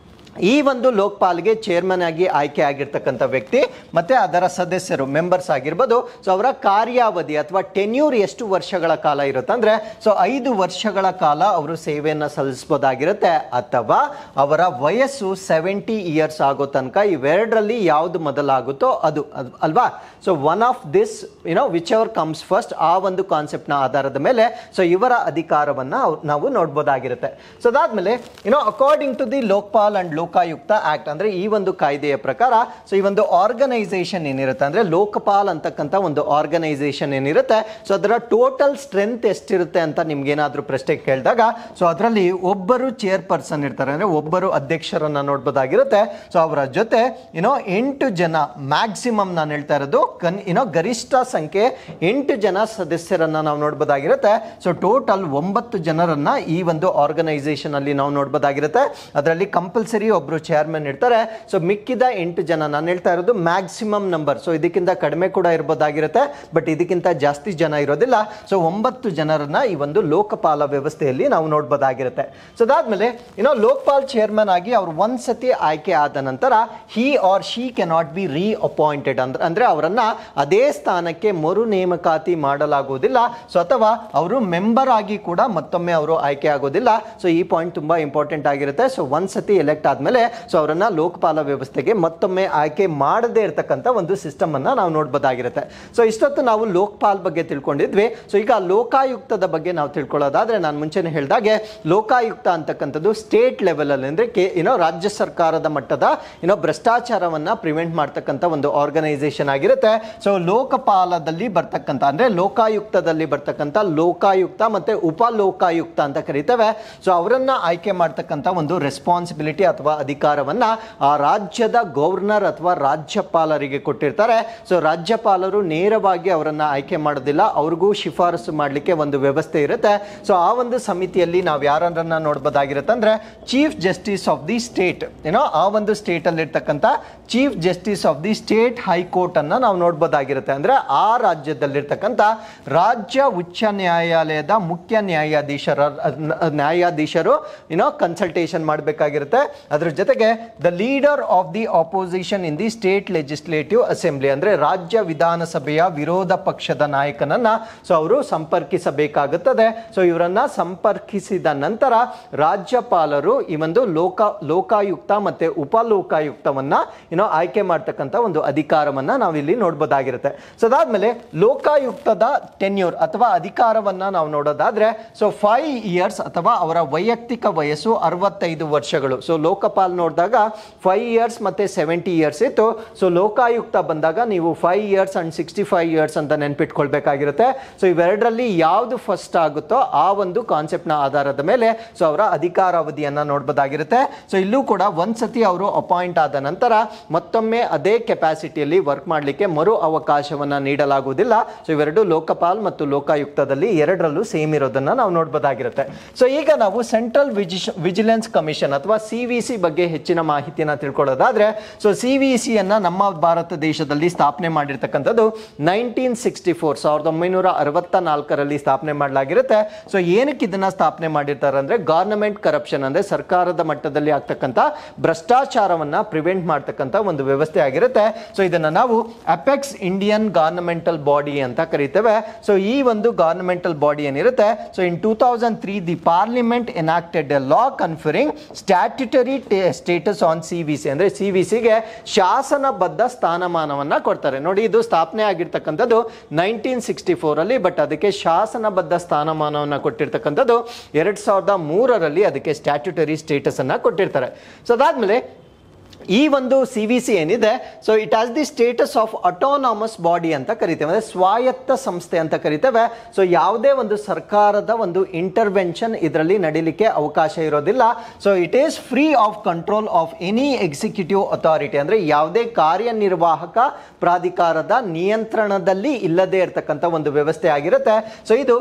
Speaker 1: ಈ ಒಂದು ಲೋಕಪಾಲ್ಗೆ ಚೇರ್ಮನ್ ಆಗಿ ಆಯ್ಕೆ ಆಗಿರ್ತಕ್ಕಂಥ ವ್ಯಕ್ತಿ ಮತ್ತೆ ಅದರ ಸದಸ್ಯರು ಮೆಂಬರ್ಸ್ ಆಗಿರ್ಬೋದು. ಸೊ ಅವರ ಕಾರ್ಯಾವಧಿ ಅಥವಾ ಟೆನ್ಯೂರ್ ಎಷ್ಟು ವರ್ಷಗಳ ಕಾಲ ಇರುತ್ತೆ ಅಂದ್ರೆ ಸೊ 5 ವರ್ಷಗಳ ಕಾಲ ಅವರು ಸೇವೆಯನ್ನ ಸಲ್ಲಿಸಬಹುದಾಗಿರುತ್ತೆ. ಅಥವಾ ಅವರ ವಯಸ್ಸು 70 ಇಯರ್ಸ್ ಆಗೋ ತನಕ ಇವೆರಡರಲ್ಲಿ ಯಾವುದು ಮೊದಲಾಗುತ್ತೋ ಅದು ಅಲ್ವಾ. So one of this which ever comes first, ಆ ಒಂದು ಕಾನ್ಸೆಪ್ಟ್ ನ ಆಧಾರದ ಮೇಲೆ ಸೊ ಇವರ ಅಧಿಕಾರವನ್ನ ನಾವು ನೋಡಬಹುದಾಗಿರುತ್ತೆ. ಸೊ ಅದಾದ್ಮೇಲೆ according to the Lokpal and Lokayukta act ಅಂದ್ರೆ ಈ ಒಂದು ಕಾಯ್ದೆಯ ಪ್ರಕಾರ ಸೊ ಈ ಒಂದು ಆರ್ಗನೈಸೇಷನ್ ಏನಿರುತ್ತೆ ಅಂದ್ರೆ ಲೋಕಪಾಲ್ ಅಂತಕ್ಕಂಥ ಒಂದು ಆರ್ಗನೈಸೇಷನ್ ಏನಿರುತ್ತೆ ಸೊ ಅದರ ಟೋಟಲ್ ಸ್ಟ್ರೆಂತ್ ಎಷ್ಟಿರುತ್ತೆ ಅಂತ ನಿಮ್ಗೆ ಏನಾದ್ರೂ ಪ್ರಶ್ನೆ ಕೇಳಿದಾಗ ಸೊ ಅದರಲ್ಲಿ ಒಬ್ಬರು ಚೇರ್ಪರ್ಸನ್ ಇರ್ತಾರೆ, ಅಂದ್ರೆ ಒಬ್ಬರು ಅಧ್ಯಕ್ಷರನ್ನ ನೋಡಬಹುದಾಗಿರುತ್ತೆ. ಸೊ ಅವರ ಜೊತೆ 8 ಜನ ಮ್ಯಾಕ್ಸಿಮಮ್ ನಾನು ಹೇಳ್ತಾ ಇರೋದು ಗರಿಷ್ಠ ಸಂಖ್ಯೆ 8 ಜನ ಸದಸ್ಯರನ್ನ ನಾವು ನೋಡಬಹುದಾಗಿರುತ್ತೆ. ಸೊ ಟೋಟಲ್ 9 ಜನರನ್ನ ಈ ಒಂದು ಆರ್ಗನೈಸೇಷನ್ ಅಲ್ಲಿ ನಾವು ನೋಡಬಹುದಾಗಿರುತ್ತೆ. ಅದರಲ್ಲಿ ಕಂಪಲ್ಸರಿ ಒಬ್ರು ಚೇರ್ಮನ್ ಇರ್ತಾರೆ. ಸೊ ಮಿಕ್ಕಿದ 8 ಜನ ನಾನು ಹೇಳ್ತಾ ಇರೋದು ಮ್ಯಾಕ್ಸಿಮಮ್ ನಂಬರ್. ಸೊ ಇದಕ್ಕಿಂತ ಕಡಿಮೆ ಕೂಡ ಇರಬಹುದಾಗಿರುತ್ತೆ, ಬಟ್ ಇದಕ್ಕಿಂತ ಜಾಸ್ತಿ ಜನ ಇರೋದಿಲ್ಲ. ಸೊ 9 ಜನರನ್ನ ಈ ಒಂದು ಲೋಕಪಾಲ ವ್ಯವಸ್ಥೆಯಲ್ಲಿ ನಾವು ನೋಡಬಹುದಾಗಿರುತ್ತೆ. ಸೊ ಅದಾದ್ಮೇಲೆ ಲೋಕಪಾಲ್ ಚೇರ್ಮನ್ ಆಗಿ ಅವ್ರು ಒಂದ್ಸತಿ ಆಯ್ಕೆ ಆದ ನಂತರ he or she cannot be ರೀ ಅಪಾಯಿಂಟೆಡ್ ಅಂದ್ರೆ ಅವರನ್ನ ಅದೇ ಸ್ಥಾನಕ್ಕೆ ಮರು ನೇಮಕಾತಿ ಮಾಡಲಾಗುವುದಿಲ್ಲ. ಸೊ ಅಥವಾ ಅವರು ಮೆಂಬರ್ ಆಗಿ ಕೂಡ ಮತ್ತೊಮ್ಮೆ ಅವರು ಆಯ್ಕೆ ಆಗೋದಿಲ್ಲ. ಸೊ ಈ ಪಾಯಿಂಟ್ ತುಂಬಾ ಇಂಪಾರ್ಟೆಂಟ್ ಆಗಿರುತ್ತೆ. ಸೊ ಒಂದ್ಸತಿ ಎಲೆಕ್ಟ್ ಆದ್ಮೇಲೆ ಸೊ ಅವರನ್ನ ಲೋಕಪಾಲ ವ್ಯವಸ್ಥೆಗೆ ಮತ್ತೊಮ್ಮೆ ಆಯ್ಕೆ ಮಾಡದೇ ಇರತಕ್ಕಂತ ಒಂದು ಸಿಸ್ಟಮ್ ಅನ್ನ ನಾವು ನೋಡಬಹುದಾಗಿರುತ್ತೆ. ಸೊ ಇಷ್ಟೊತ್ತು ನಾವು ಲೋಕಪಾಲ್ ಬಗ್ಗೆ ತಿಳ್ಕೊಂಡಿದ್ವಿ. ಸೊ ಈಗ ಲೋಕಾಯುಕ್ತದ ಬಗ್ಗೆ ನಾವು ತಿಳ್ಕೊಳ್ಳೋದಾದ್ರೆ ನಾನು ಮುಂಚೆನೆ ಹೇಳಿದಾಗೆ ಲೋಕಾಯುಕ್ತ ಅಂತಕ್ಕಂಥದ್ದು ಸ್ಟೇಟ್ ಲೆವೆಲ್ ಅಲ್ಲಿ ಅಂದ್ರೆ ರಾಜ್ಯ ಸರ್ಕಾರದ ಮಟ್ಟದ ಭ್ರಷ್ಟಾಚಾರವನ್ನ ಪ್ರಿವೆಂಟ್ ಮಾಡ್ತಕ್ಕಂಥ ಒಂದು ಆರ್ಗನೈಸೇಷನ್ ಆಗಿರುತ್ತೆ. ಸೊ ಲೋಕಪಾಲದಲ್ಲಿ ಬರ್ತಕ್ಕಂಥ ಅಂದ್ರೆ ಲೋಕಾಯುಕ್ತದಲ್ಲಿ ಬರ್ತಕ್ಕಂಥ ಲೋಕಾಯುಕ್ತ ಮತ್ತೆ ಉಪ ಲೋಕಾಯುಕ್ತ ಅಂತ ಕರಿತೇವೆ. ಸೊ ಅವರನ್ನ ಆಯ್ಕೆ ಮಾಡ್ತಕ್ಕಂಥ ಒಂದು ರೆಸ್ಪಾನ್ಸಿಬಿಲಿಟಿ ಅಥವಾ ಅಧಿಕಾರವನ್ನ ಆ ರಾಜ್ಯದ ಗವರ್ನರ್ ಅಥವಾ ರಾಜ್ಯಪಾಲರಿಗೆ ಕೊಟ್ಟಿರ್ತಾರೆ. ಸೊ ರಾಜ್ಯಪಾಲರು ನೇರವಾಗಿ ಅವರನ್ನ ಆಯ್ಕೆ ಮಾಡೋದಿಲ್ಲ, ಅವ್ರಿಗೂ ಶಿಫಾರಸು ಮಾಡಲಿಕ್ಕೆ ಒಂದು ವ್ಯವಸ್ಥೆ ಇರುತ್ತೆ. ಸೊ ಆ ಒಂದು ಸಮಿತಿಯಲ್ಲಿ ನಾವು ಯಾರನ್ನ ನೋಡಬಹುದಾಗಿರುತ್ತೆ ಅಂದ್ರೆ chief justice of the state, ಆ ಒಂದು ಸ್ಟೇಟ್ ಅಲ್ಲಿ ಇರ್ತಕ್ಕಂಥ chief justice of the state high court ಅನ್ನ ನಾವು ನೋಡಬಹುದಾಗಿರುತ್ತೆ. ಅಂದ್ರೆ ಆ ರಾಜ್ಯದಲ್ಲಿರ್ತಕ್ಕಂಥ ರಾಜ್ಯ ಉಚ್ಚ ನ್ಯಾಯಾಲಯದ ಮುಖ್ಯ ನ್ಯಾಯಾಧೀಶರು ಕನ್ಸಲ್ಟೇಷನ್ ಮಾಡಬೇಕಾಗಿರುತ್ತೆ. ಅದ್ರ ಜೊತೆಗೆ the leader of the opposition in the state legislative assembly ಅಂದ್ರೆ ರಾಜ್ಯ ವಿಧಾನಸಭೆಯ ವಿರೋಧ ಪಕ್ಷದ ನಾಯಕನನ್ನ ಸೊ ಅವರು ಸಂಪರ್ಕಿಸಬೇಕಾಗುತ್ತದೆ. ಸೊ ಇವರನ್ನ ಸಂಪರ್ಕಿಸಿದ ನಂತರ ರಾಜ್ಯಪಾಲರು ಈ ಒಂದು ಲೋಕಾಯುಕ್ತ ಮತ್ತೆ ಉಪ ಲೋಕಾಯುಕ್ತವನ್ನ ಆಯ್ಕೆ ಮಾಡ್ತಕ್ಕಂಥ ಒಂದು ಅಧಿಕಾರವನ್ನ ನಾವಿಲ್ಲಿ ನೋಡಬಹುದಾಗಿರುತ್ತೆ. ಸೊ ಅದಾದ್ಮೇಲೆ ಲೋಕಾಯುಕ್ತದ ಟೆನ್ಯೂರ್ ಅಥವಾ ಅಧಿಕಾರವನ್ನ ನಾವು ನೋಡೋದಾದ್ರೆ ಸೊ 5 ಇಯರ್ಸ್ ಅಥವಾ ಅವರ ವೈಯಕ್ತಿಕ ವಯಸ್ಸು 65 ವರ್ಷಗಳು. ಸೊ ಲೋಕಪಾಲ್ ನೋಡಿದಾಗ 5 ಇಯರ್ಸ್ ಮತ್ತೆ 70 ಇಯರ್ಸ್ ಇತ್ತು. ಸೊ ಲೋಕಾಯುಕ್ತ ಬಂದಾಗ ನೀವು 5 ಇಯರ್ಸ್ ಅಂಡ್ 65 ಇಯರ್ಸ್ ಅಂತ ನೆನ್ಪಿಟ್ಕೊಳ್ಬೇಕಾಗಿರುತ್ತೆ. ಸೊ ಇವೆರಡರಲ್ಲಿ ಯಾವುದು ಫಸ್ಟ್ ಆಗುತ್ತೋ ಆ ಒಂದು ಕಾನ್ಸೆಪ್ಟ್ ನ ಆಧಾರದ ಮೇಲೆ ಸೊ ಅವರ ಅಧಿಕಾರಾವಧಿಯನ್ನ ನೋಡಬಹುದಾಗಿರುತ್ತೆ. ಸೊ ಇಲ್ಲೂ ಕೂಡ ಒಂದ್ಸತಿ ಅವರು ಅಪಾಯಿಂಟ್ ಆದ ನಂತರ ಮತ್ತೊಮ್ಮೆ ಅದೇ ಕೆಪಾಸಿಟಿಯಲ್ಲಿ ವರ್ಕ್ ಮಾಡಲಿಕ್ಕೆ ಮರು ಅವಕಾಶವನ್ನ ನೀಡಲಾಗುವುದಿಲ್ಲ. ಸೊ ಇವೆರಡು ಲೋಕಪಾಲ್ ಮತ್ತು ಲೋಕಾಯುಕ್ತದಲ್ಲಿ ಎರಡರಲ್ಲೂ ಸೇಮ್ ಇರೋದನ್ನ ನಾವು ನೋಡಬಹುದಾಗಿರುತ್ತೆ. ಸೊ ಈಗ ನಾವು ಸೆಂಟ್ರಲ್ ವಿಜಿಲೆನ್ಸ್ ಕಮಿಷನ್ ಅಥವಾ CVC ಬಗ್ಗೆ ಹೆಚ್ಚಿನ ಮಾಹಿತಿಯನ್ನ ತಿಳ್ಕೊಳ್ಳೋದಾದ್ರೆ, ಸೊ CVC ಅನ್ನ ನಮ್ಮ ಭಾರತ ದೇಶದಲ್ಲಿ ಸ್ಥಾಪನೆ ಮಾಡಿರ್ತಕ್ಕಂಥದ್ದು 1964 ಸ್ಥಾಪನೆ ಮಾಡಲಾಗಿರುತ್ತೆ. ಸೊ ಏನಕ್ಕೆ ಇದನ್ನ ಸ್ಥಾಪನೆ ಮಾಡಿರ್ತಾರೆ ಅಂದ್ರೆ ಗವರ್ನಮೆಂಟ್ ಕರಪ್ಷನ್ ಅಂದ್ರೆ ಸರ್ಕಾರದ ಮಟ್ಟದಲ್ಲಿ ಆಗ್ತಕ್ಕಂಥ ಭ್ರಷ್ಟಾಚಾರವನ್ನ ಪ್ರಿವೆಂಟ್ ಮಾಡ್ತಕ್ಕಂಥ ಒಂದು ವ್ಯವಸ್ಥೆ ಆಗಿರುತ್ತೆ. ಸೊ ಇದನ್ನ ನಾವು ಅಪೆಕ್ಸ್ ಇಂಡಿಯನ್ ಗವರ್ನಮೆಂಟಲ್ ಬಾಡಿ ಅಂತ ಕರೀತೇವೆ. ಸೊ ಈ ಒಂದು ಗವರ್ನಮೆಂಟಲ್ ಬಾಡಿ ಏನಿರುತ್ತೆ, so in 2003 the parliament enacted a law conferring statutory status on CVC ಅಂದ್ರೆ CVC ಗೆ ಶಾಸನಬದ್ಧ ಸ್ಥಾನಮಾನವನ್ನ ಕೊಡ್ತಾರೆ. ನೋಡಿ, ಇದು ಸ್ಥಾಪನೆ ಆಗಿರ್ತಕ್ಕಂಥದ್ದು 1964 ಬಟ್ ಅದಕ್ಕೆ ಶಾಸನಬದ್ಧ ಸ್ಥಾನಮಾನವನ್ನ ಕೊಟ್ಟಿರ್ತಕ್ಕಂಥದ್ದು 2003 ಅದಕ್ಕೆ ಸ್ಟ್ಯಾಟ್ಯುಟರಿ ಸ್ಟೇಟಸ್ ಅನ್ನ ಕೊಟ್ಟಿರ್ತಾರೆ. ಸೊ ಅದಾದ್ಮೇಲೆ ಈ ಒಂದು CVC ಏನಿದೆ, so it has the status of autonomous body ಅಂತ ಕರಿತೇವೆ, ಅಂದ್ರೆ ಸ್ವಾಯತ್ತ ಸಂಸ್ಥೆ ಅಂತ ಕರಿತೇವೆ. ಸೊ ಯಾವುದೇ ಒಂದು ಸರ್ಕಾರದ ಒಂದು ಇಂಟರ್ವೆನ್ಷನ್ ಇದರಲ್ಲಿ ನಡೀಲಿಕ್ಕೆ ಅವಕಾಶ ಇರೋದಿಲ್ಲ. So it is free of control of any executive authority, ಅಂದ್ರೆ ಯಾವುದೇ ಕಾರ್ಯನಿರ್ವಾಹಕ ಪ್ರಾಧಿಕಾರದ ನಿಯಂತ್ರಣದಲ್ಲಿ ಇಲ್ಲದೆ ಇರತಕ್ಕಂಥ ಒಂದು ವ್ಯವಸ್ಥೆ ಆಗಿರುತ್ತೆ. ಸೊ ಇದು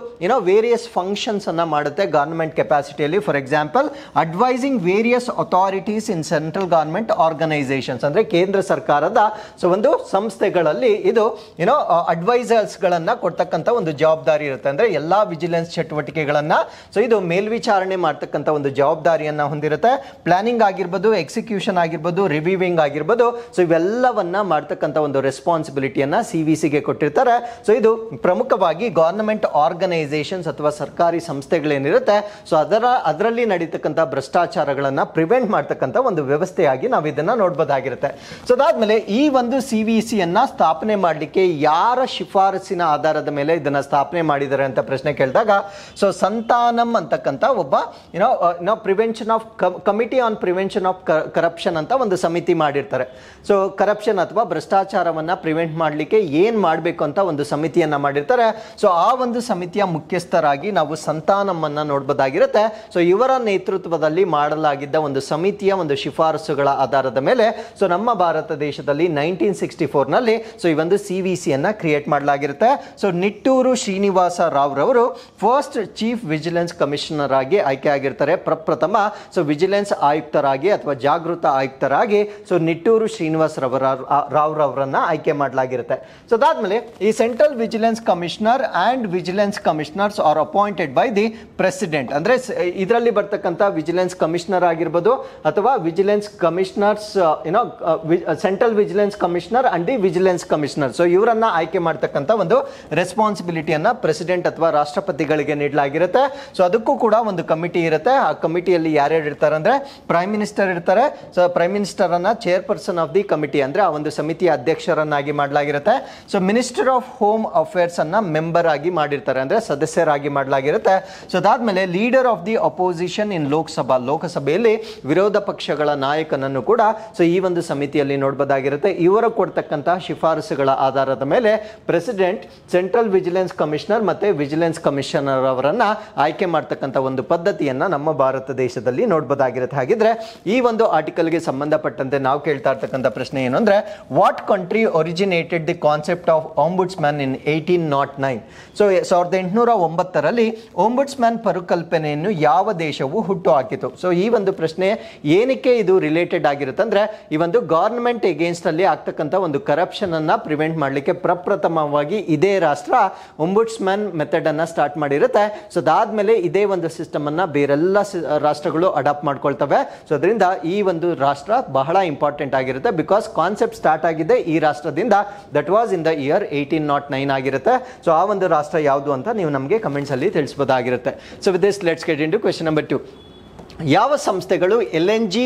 Speaker 1: ವೇರಿಯಸ್ ಫಂಕ್ಷನ್ಸ್ ಅನ್ನ ಮಾಡುತ್ತೆ ಗವರ್ನಮೆಂಟ್ ಕೆಪಾಸಿಟಿಯಲ್ಲಿ. For example, advising various authorities in central government organisations ಅಂದ್ರೆ ಕೇಂದ್ರ ಸರ್ಕಾರದ ಒಂದು ಸಂಸ್ಥೆಗಳಲ್ಲಿ ಇದು ಅಡ್ವೈಸರ್ಸ್ ಗಳನ್ನ ಕೊಡ್ತಕ್ಕಂಥ ಒಂದು ಜವಾಬ್ದಾರಿ ಇರುತ್ತೆ. ಅಂದ್ರೆ ಎಲ್ಲಾ ವಿಜಿಲೆನ್ಸ್ ಚಟುವಟಿಕೆಗಳನ್ನ ಸೊ ಇದು ಮೇಲ್ವಿಚಾರಣೆ ಮಾಡ್ತಕ್ಕಂಥ ಒಂದು ಜವಾಬ್ದಾರಿಯನ್ನ ಹೊಂದಿರುತ್ತೆ. ಪ್ಲಾನಿಂಗ್ ಆಗಿರ್ಬೋದು, ಎಕ್ಸಿಕ್ಯೂಷನ್ ಆಗಿರ್ಬೋದು, ರಿವ್ಯೂವಿಂಗ್ ಆಗಿರ್ಬೋದು, ಸೊ ಇವೆಲ್ಲವನ್ನ ಮಾಡ್ತಕ್ಕಂಥ ಒಂದು ರೆಸ್ಪಾನ್ಸಿಬಿಲಿಟಿಯನ್ನ CVC ಗೆ ಕೊಟ್ಟಿರ್ತಾರೆ. ಸೊ ಇದು ಪ್ರಮುಖವಾಗಿ ಗವರ್ನಮೆಂಟ್ ಆರ್ಗನೈಸೇಷನ್ಸ್ ಅಥವಾ ಸರ್ಕಾರಿ ಸಂಸ್ಥೆಗಳೇನಿರುತ್ತೆ, ಸೊ ಅದರಲ್ಲಿ ನಡೀತಕ್ಕಂಥ ಭ್ರಷ್ಟಾಚಾರಗಳನ್ನ ಪ್ರಿವೆಂಟ್ ಮಾಡ್ತಕ್ಕಂಥ ಒಂದು ವ್ಯವಸ್ಥೆಯಾಗಿ ನಾವು ಇದನ್ನ ನೋಡಬಹುದಾಗಿರುತ್ತೆ. ಸೊ ಅದಾದ್ಮೇಲೆ ಈ ಒಂದು CVC ಅನ್ನ ಸ್ಥಾಪನೆ ಮಾಡಲಿಕ್ಕೆ ಯಾರ ಶಿಫಾರಸಿನ ಆಧಾರದ ಮೇಲೆ ಇದನ್ನ ಸ್ಥಾಪನೆ ಮಾಡಿದ್ದಾರೆ ಅಂತ ಪ್ರಶ್ನೆ ಕೇಳಿದಾಗ, ಸೊ ಸಂತಾನಂ ಅಂತಕ್ಕಂಥ ಒಬ್ಬ prevention of committee on prevention of corruption ಅಂತ ಒಂದು ಸಮಿತಿ ಮಾಡಿರ್ತಾರೆ. ಸೊ ಕರಪ್ಷನ್ ಅಥವಾ ಭ್ರಷ್ಟಾಚಾರವನ್ನ ಪ್ರಿವೆಂಟ್ ಮಾಡಲಿಕ್ಕೆ ಏನ್ ಮಾಡಬೇಕು ಅಂತ ಒಂದು ಸಮಿತಿಯನ್ನ ಮಾಡಿರ್ತಾರೆ. ಸೊ ಆ ಒಂದು ಸಮಿತಿಯ ಮುಖ್ಯಸ್ಥರಾಗಿ ನಾವು ಸಂತಾನಂ ಅನ್ನ ನೋಡಬಹುದಾಗಿರುತ್ತೆ. ಸೊ ಇವರ ನೇತೃತ್ವದಲ್ಲಿ ಮಾಡಲಾಗಿದ್ದ ಒಂದು ಸಮಿತಿಯ ಒಂದು ಶಿಫಾರಸುಗಳ ಆಧಾರದ ಮೇಲೆ ಸೊ ನಮ್ಮ ಭಾರತ ದೇಶದಲ್ಲಿ 1964 ಸೊ ಈ ಒಂದು CVC ಅನ್ನ ಕ್ರಿಯೇಟ್ ಮಾಡಲಾಗಿರುತ್ತೆ. ಸೊ ನಿಟ್ಟೂರು ಶ್ರೀನಿವಾಸ ರಾವ್ ರವರು ಫಸ್ಟ್ ಚೀಫ್ ವಿಜಿಲೆನ್ಸ್ ಕಮಿಷನರ್ ಆಗಿ ಆಯ್ಕೆ ಆಗಿರ್ತಾರೆ. ಪ್ರಪ್ರಥಮ ಸೊ ವಿಜಿಲೆನ್ಸ್ ಆಯುಕ್ತರಾಗಿ ಅಥವಾ ಜಾಗೃತ ಆಯುಕ್ತರಾಗಿ ಸೊ ನಿಟ್ಟೂರು ಶ್ರೀನಿವಾಸ ರಾವ್ ರವರನ್ನ ಆಯ್ಕೆ ಮಾಡಲಾಗಿರುತ್ತೆ. ಸೊ ಅದಾದ್ಮೇಲೆ ಈ central vigilance commissioner and vigilance commissioners R appointed by the president. ಅಂದ್ರೆ ಇದರಲ್ಲಿ ಬರ್ತಕ್ಕಂಥ ವಿಜಿಲೆನ್ಸ್ ಕಮಿಷನರ್ ಆಗಿರ್ಬೋದು ಅಥವಾ vigilance commissioners central vigilance commissioner and the vigilance commissioner, so ಇವರನ್ನ ಆಯ್ಕೆ ಮಾಡ್ತಕ್ಕಂಥ ಒಂದು ರೆಸ್ಪಾನ್ಸಿಬಿಲಿಟಿಯನ್ನ ಪ್ರೆಸಿಡೆಂಟ್ ಅಥವಾ ರಾಷ್ಟ್ರಪತಿಗಳಿಗೆ ನೀಡಲಾಗಿರುತ್ತೆ. ಸೊ ಅದಕ್ಕೂ ಕೂಡ ಒಂದು ಕಮಿಟಿ ಇರುತ್ತೆ. ಆ ಕಮಿಟಿಯಲ್ಲಿ ಯಾರ್ಯಾರು ಇರ್ತಾರೆ ಅಂದ್ರೆ ಪ್ರೈಮ್ ಮಿನಿಸ್ಟರ್ ಇರ್ತಾರೆ. ಸೊ ಪ್ರೈಮ್ ಮಿನಿಸ್ಟರ್ ಅನ್ನ ಚೇರ್ಪರ್ಸನ್ ಆಫ್ ದಿ ಕಮಿಟಿ ಅಂದ್ರೆ ಆ ಒಂದು ಸಮಿತಿಯ ಅಧ್ಯಕ್ಷರನ್ನಾಗಿ ಮಾಡಲಾಗಿರುತ್ತೆ. So minister of home affairs ಅನ್ನ ಮೆಂಬರ್ ಆಗಿ ಮಾಡಿರ್ತಾರೆ, ಅಂದ್ರೆ ಸದಸ್ಯರಾಗಿ ಮಾಡಲಾಗಿರುತ್ತೆ. ಸೊ ಅದಾದ್ಮೇಲೆ leader of the opposition in ಲೋಕಸಭೆಯಲ್ಲಿ ವಿರೋಧ ಪಕ್ಷಗಳ ನಾಯಕನನ್ನು ಕೂಡ ಸೊ ಈ ಒಂದು ಸಮಿತಿಯಲ್ಲಿ ನೋಡಬಹುದಾಗಿರುತ್ತೆ. ಇವರು ಕೊಡ್ತಕ್ಕಂತಹ ಶಿಫಾರಸುಗಳ ಆಧಾರದ ಮೇಲೆ ಪ್ರೆಸಿಡೆಂಟ್ ಸೆಂಟ್ರಲ್ ವಿಜಿಲೆನ್ಸ್ ಕಮಿಷನರ್ ಮತ್ತೆ ವಿಜಿಲೆನ್ಸ್ ಕಮಿಷನರ್ ಅವರನ್ನ ಆಯ್ಕೆ ಮಾಡ್ತಕ್ಕಂಥ ಒಂದು ಪದ್ಧತಿಯನ್ನ ನಮ್ಮ ಭಾರತ ದೇಶದಲ್ಲಿ ನೋಡಬಹುದಾಗಿರುತ್ತೆ. ಹಾಗಿದ್ರೆ ಈ ಒಂದು ಆರ್ಟಿಕಲ್ಗೆ ಸಂಬಂಧಪಟ್ಟಂತೆ ನಾವು ಕೇಳ್ತಾ ಇರ್ತಕ್ಕಂಥ ಪ್ರಶ್ನೆ ಏನು ಅಂದ್ರೆ, what country originated the concept of ombudsman in 1809? So 1809 ombudsman ಪರಿಕಲ್ಪನೆಯನ್ನು ಯಾವ ದೇಶವು ಹುಟ್ಟು ಹಾಕಿತು? ಸೊ ಈ ಒಂದು ಪ್ರಶ್ನೆ ಏನಕ್ಕೆ ಇದು ರಿಲೇಟೆಡ್ ಆಗಿರುತ್ತೆ ಅಂದ್ರೆ, ಈ ಒಂದು ಗವರ್ನಮೆಂಟ್ ಅಗೇನ್ಸ್ಟ್ ಅಲ್ಲಿ ಆಗ್ತಕ್ಕಂಥ ಒಂದು ಕರಪ್ಷನ್ ಅನ್ನ ಪ್ರಿವೆಂಟ್ ಮಾಡಲಿಕ್ಕೆ ಪ್ರಪ್ರಥಮವಾಗಿ ಇದೇ ರಾಷ್ಟ್ರ ಆಂಬುಡ್ಸ್ಮನ್ ಮೆಥಡ್ ಅನ್ನ ಸ್ಟಾರ್ಟ್ ಮಾಡಿರುತ್ತೆ. ಸೊ ಅದಾದ್ಮೇಲೆ ಇದೇ ಒಂದು ಸಿಸ್ಟಮ್ ಅನ್ನ ಬೇರೆಲ್ಲ ರಾಷ್ಟ್ರಗಳು ಅಡಾಪ್ಟ್ ಮಾಡ್ಕೊಳ್ತವೆ. ಸೊ ಅದರಿಂದ ಈ ಒಂದು ರಾಷ್ಟ್ರ ಬಹಳ ಇಂಪಾರ್ಟೆಂಟ್ ಆಗಿರುತ್ತೆ. ಬಿಕಾಸ್ ಕಾನ್ಸೆಪ್ಟ್ ಸ್ಟಾರ್ಟ್ ಆಗಿದೆ ಈ ರಾಷ್ಟ್ರದಿಂದ, that was in the year 1809 ಆಗಿರುತ್ತೆ. ಸೊ ಆ ಒಂದು ರಾಷ್ಟ್ರ ಯಾವುದು ಅಂತ ನೀವು ನಮಗೆ ಕಮೆಂಟ್ಸ್ ಅಲ್ಲಿ ತಿಳಿಸಬಹುದಾಗಿರುತ್ತೆ. So with this let's get into question number 2. ಯಾವ ಸಂಸ್ಥೆಗಳು LNG